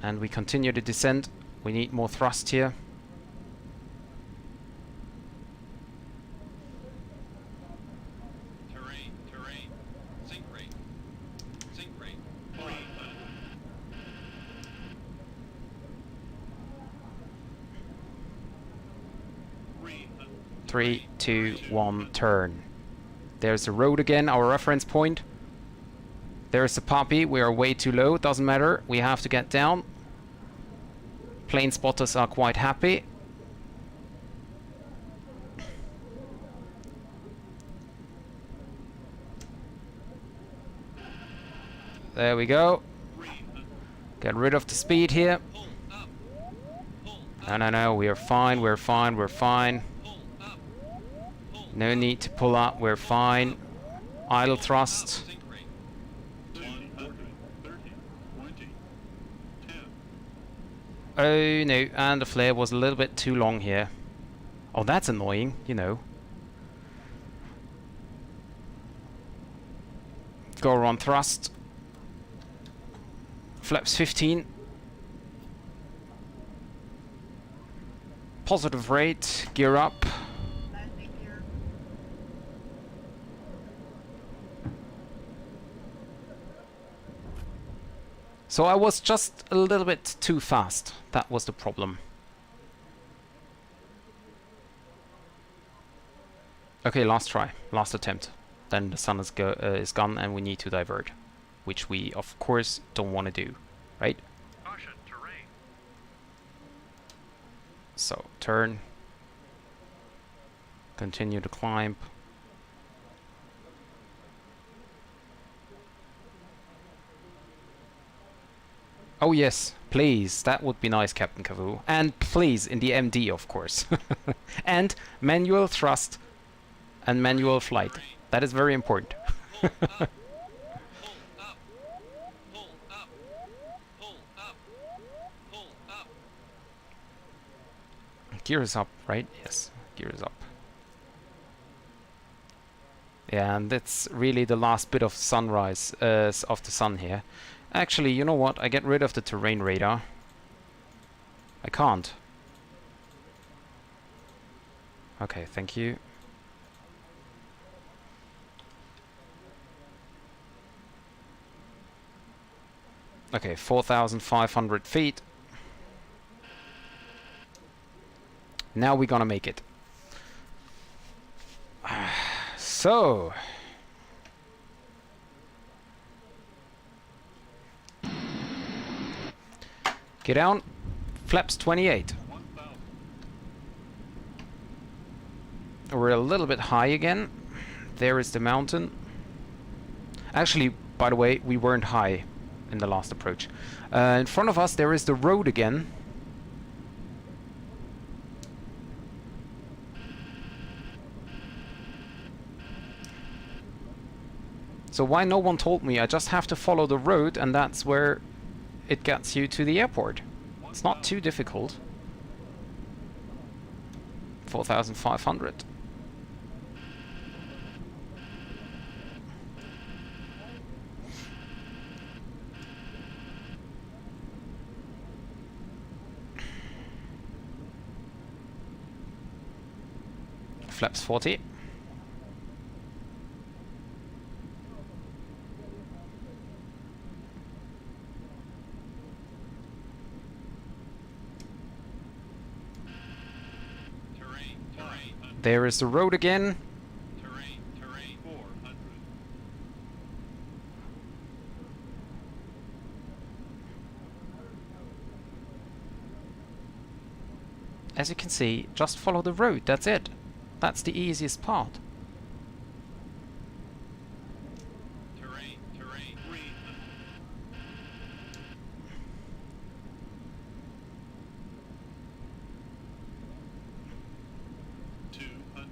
And we continue the descent. We need more thrust here. Terrain. Sink rate. 3, 2, 1, turn. There's the road again, our reference point. There's the poppy. We are way too low. Doesn't matter. We have to get down. Plane spotters are quite happy. There we go. Get rid of the speed here. Pull up. Pull up. No. We're fine. Pull up. Pull No need to pull up. We're fine. Idle thrust. Sink rate. 20, 30, 20, 10. Oh no, and the flare was a little bit too long here. Oh, that's annoying, you know. Go on thrust. Flaps 15. Positive rate, gear up. Landing gear. So I was just a little bit too fast. That was the problem. Okay, last try, last attempt. Then the sun is gone and we need to divert, which we of course don't want to do, right? Caution, terrain. So turn, continue to climb. Oh yes, please, that would be nice, Captain Kavoo. And please, in the MD, of course. And manual thrust and manual flight. That is very important. Pull up. Pull up. Pull up. Pull up. Pull up. Gear is up, right? Yes, gear is up. Yeah, and that's really the last bit of sunrise of the sun here. Actually, you know what? I get rid of the terrain radar. I can't. Okay, thank you. Okay, 4,500 feet. Now we're gonna make it. So... Get down. Flaps 28. 1,000. We're a little bit high again. There is the mountain. Actually, by the way, we weren't high in the last approach. In front of us there is the road again. So why no one told me? I just have to follow the road and that's where it gets you to the airport. It's not too difficult. 4,500. Flaps 40. There is the road again. Terrain. 400. As you can see, just follow the road, that's it. That's the easiest part. Terrain. 300. 200.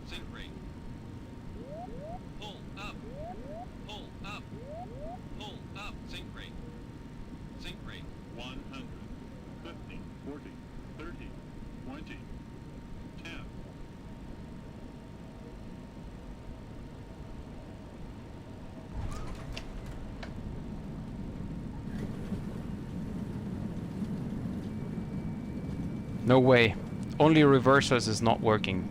Sink rate. Pull up. Pull up. Pull up. Sink rate. Sink rate. 100. 50. 40. 30. 20. 10. No way. Only reversers is not working.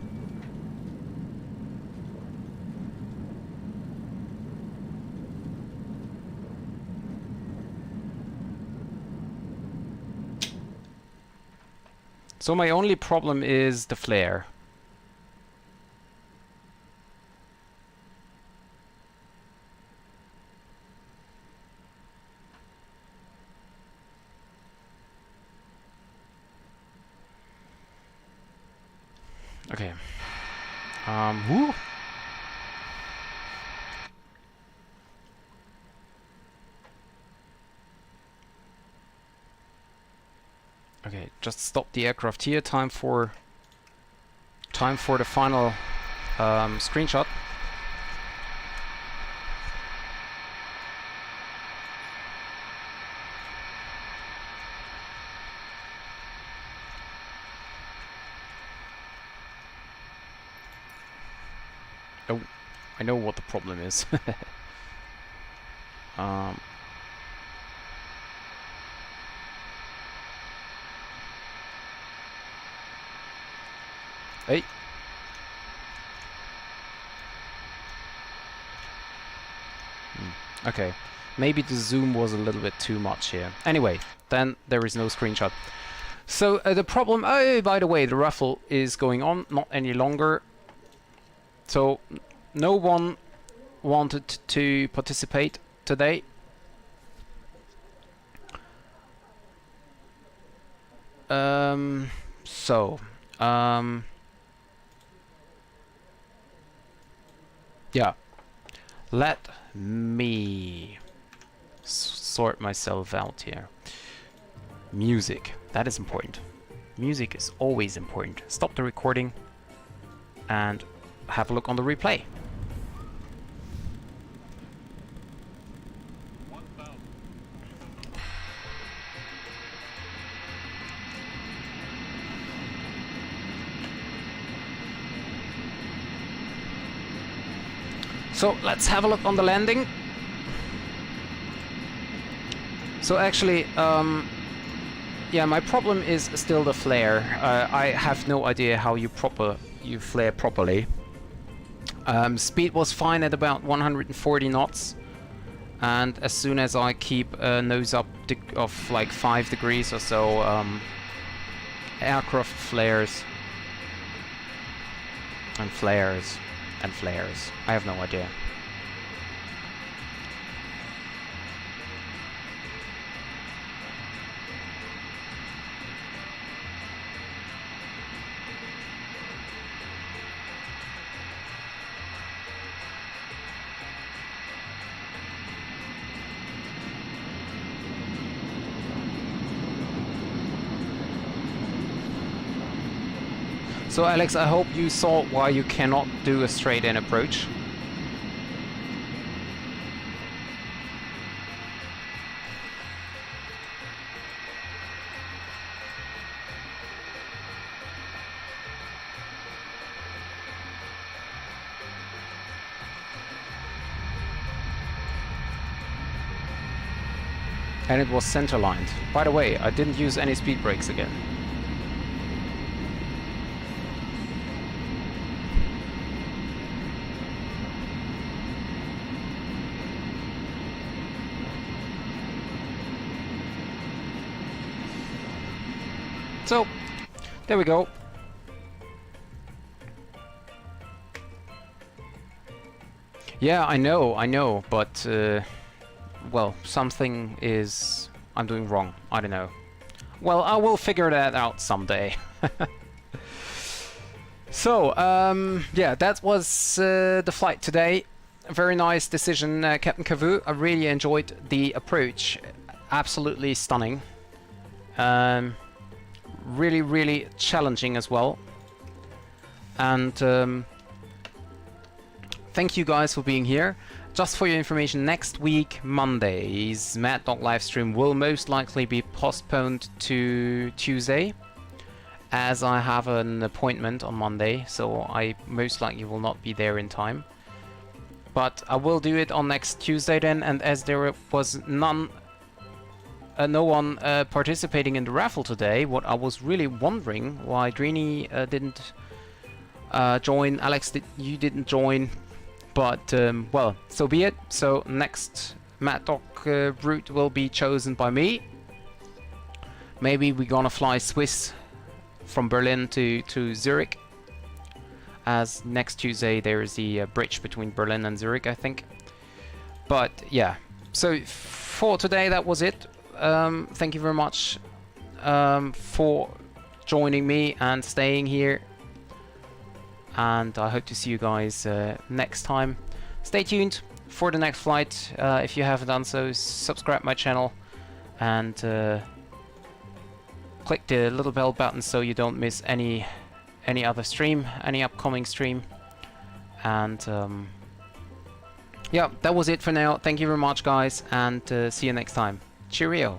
So my only problem is the flare. Okay. Woo. Okay, just stop the aircraft here. Time for the final screenshot. Oh, I know what the problem is. Hey. Okay. Maybe the zoom was a little bit too much here. Anyway, then there is no screenshot. So the problem... Oh, by the way, the raffle is going on, not any longer. So no one wanted to participate today. Yeah. Let me sort myself out here. Music. That is important. Music is always important. Stop the recording and have a look on the replay. 1,000. So let's have a look on the landing. So actually, yeah, my problem is still the flare. I have no idea how you flare properly. Speed was fine at about 140 knots, and as soon as I keep a nose up of like 5 degrees or so, aircraft flares and flares and flares. I have no idea. So Alex, I hope you saw why you cannot do a straight-in approach. And it was center-lined. By the way, I didn't use any speed brakes again. So, there we go. Yeah, I know, but, well, something is... I'm doing wrong. I don't know. Well, I will figure that out someday. So, yeah, that was the flight today. A very nice decision, Captain Cavu. I really enjoyed the approach. Absolutely stunning. Really, really challenging as well. And thank you guys for being here. Just for your information, next week, Monday's Maddog livestream will most likely be postponed to Tuesday, as I have an appointment on Monday, so I most likely will not be there in time. But I will do it on next Tuesday then, and as there was no one participating in the raffle today, what I was really wondering why Drini didn't join, Alex, you didn't join, but well, so be it. So next Maddog route will be chosen by me. Maybe we're gonna fly Swiss from Berlin to Zurich, as next Tuesday there is the bridge between Berlin and Zurich, I think. But yeah, so for today that was it. Thank you very much for joining me and staying here, and I hope to see you guys next time. Stay tuned for the next flight. If you haven't done so, subscribe my channel and click the little bell button so you don't miss any other stream, any upcoming stream. And yeah, that was it for now. Thank you very much, guys, and see you next time. Cheerio.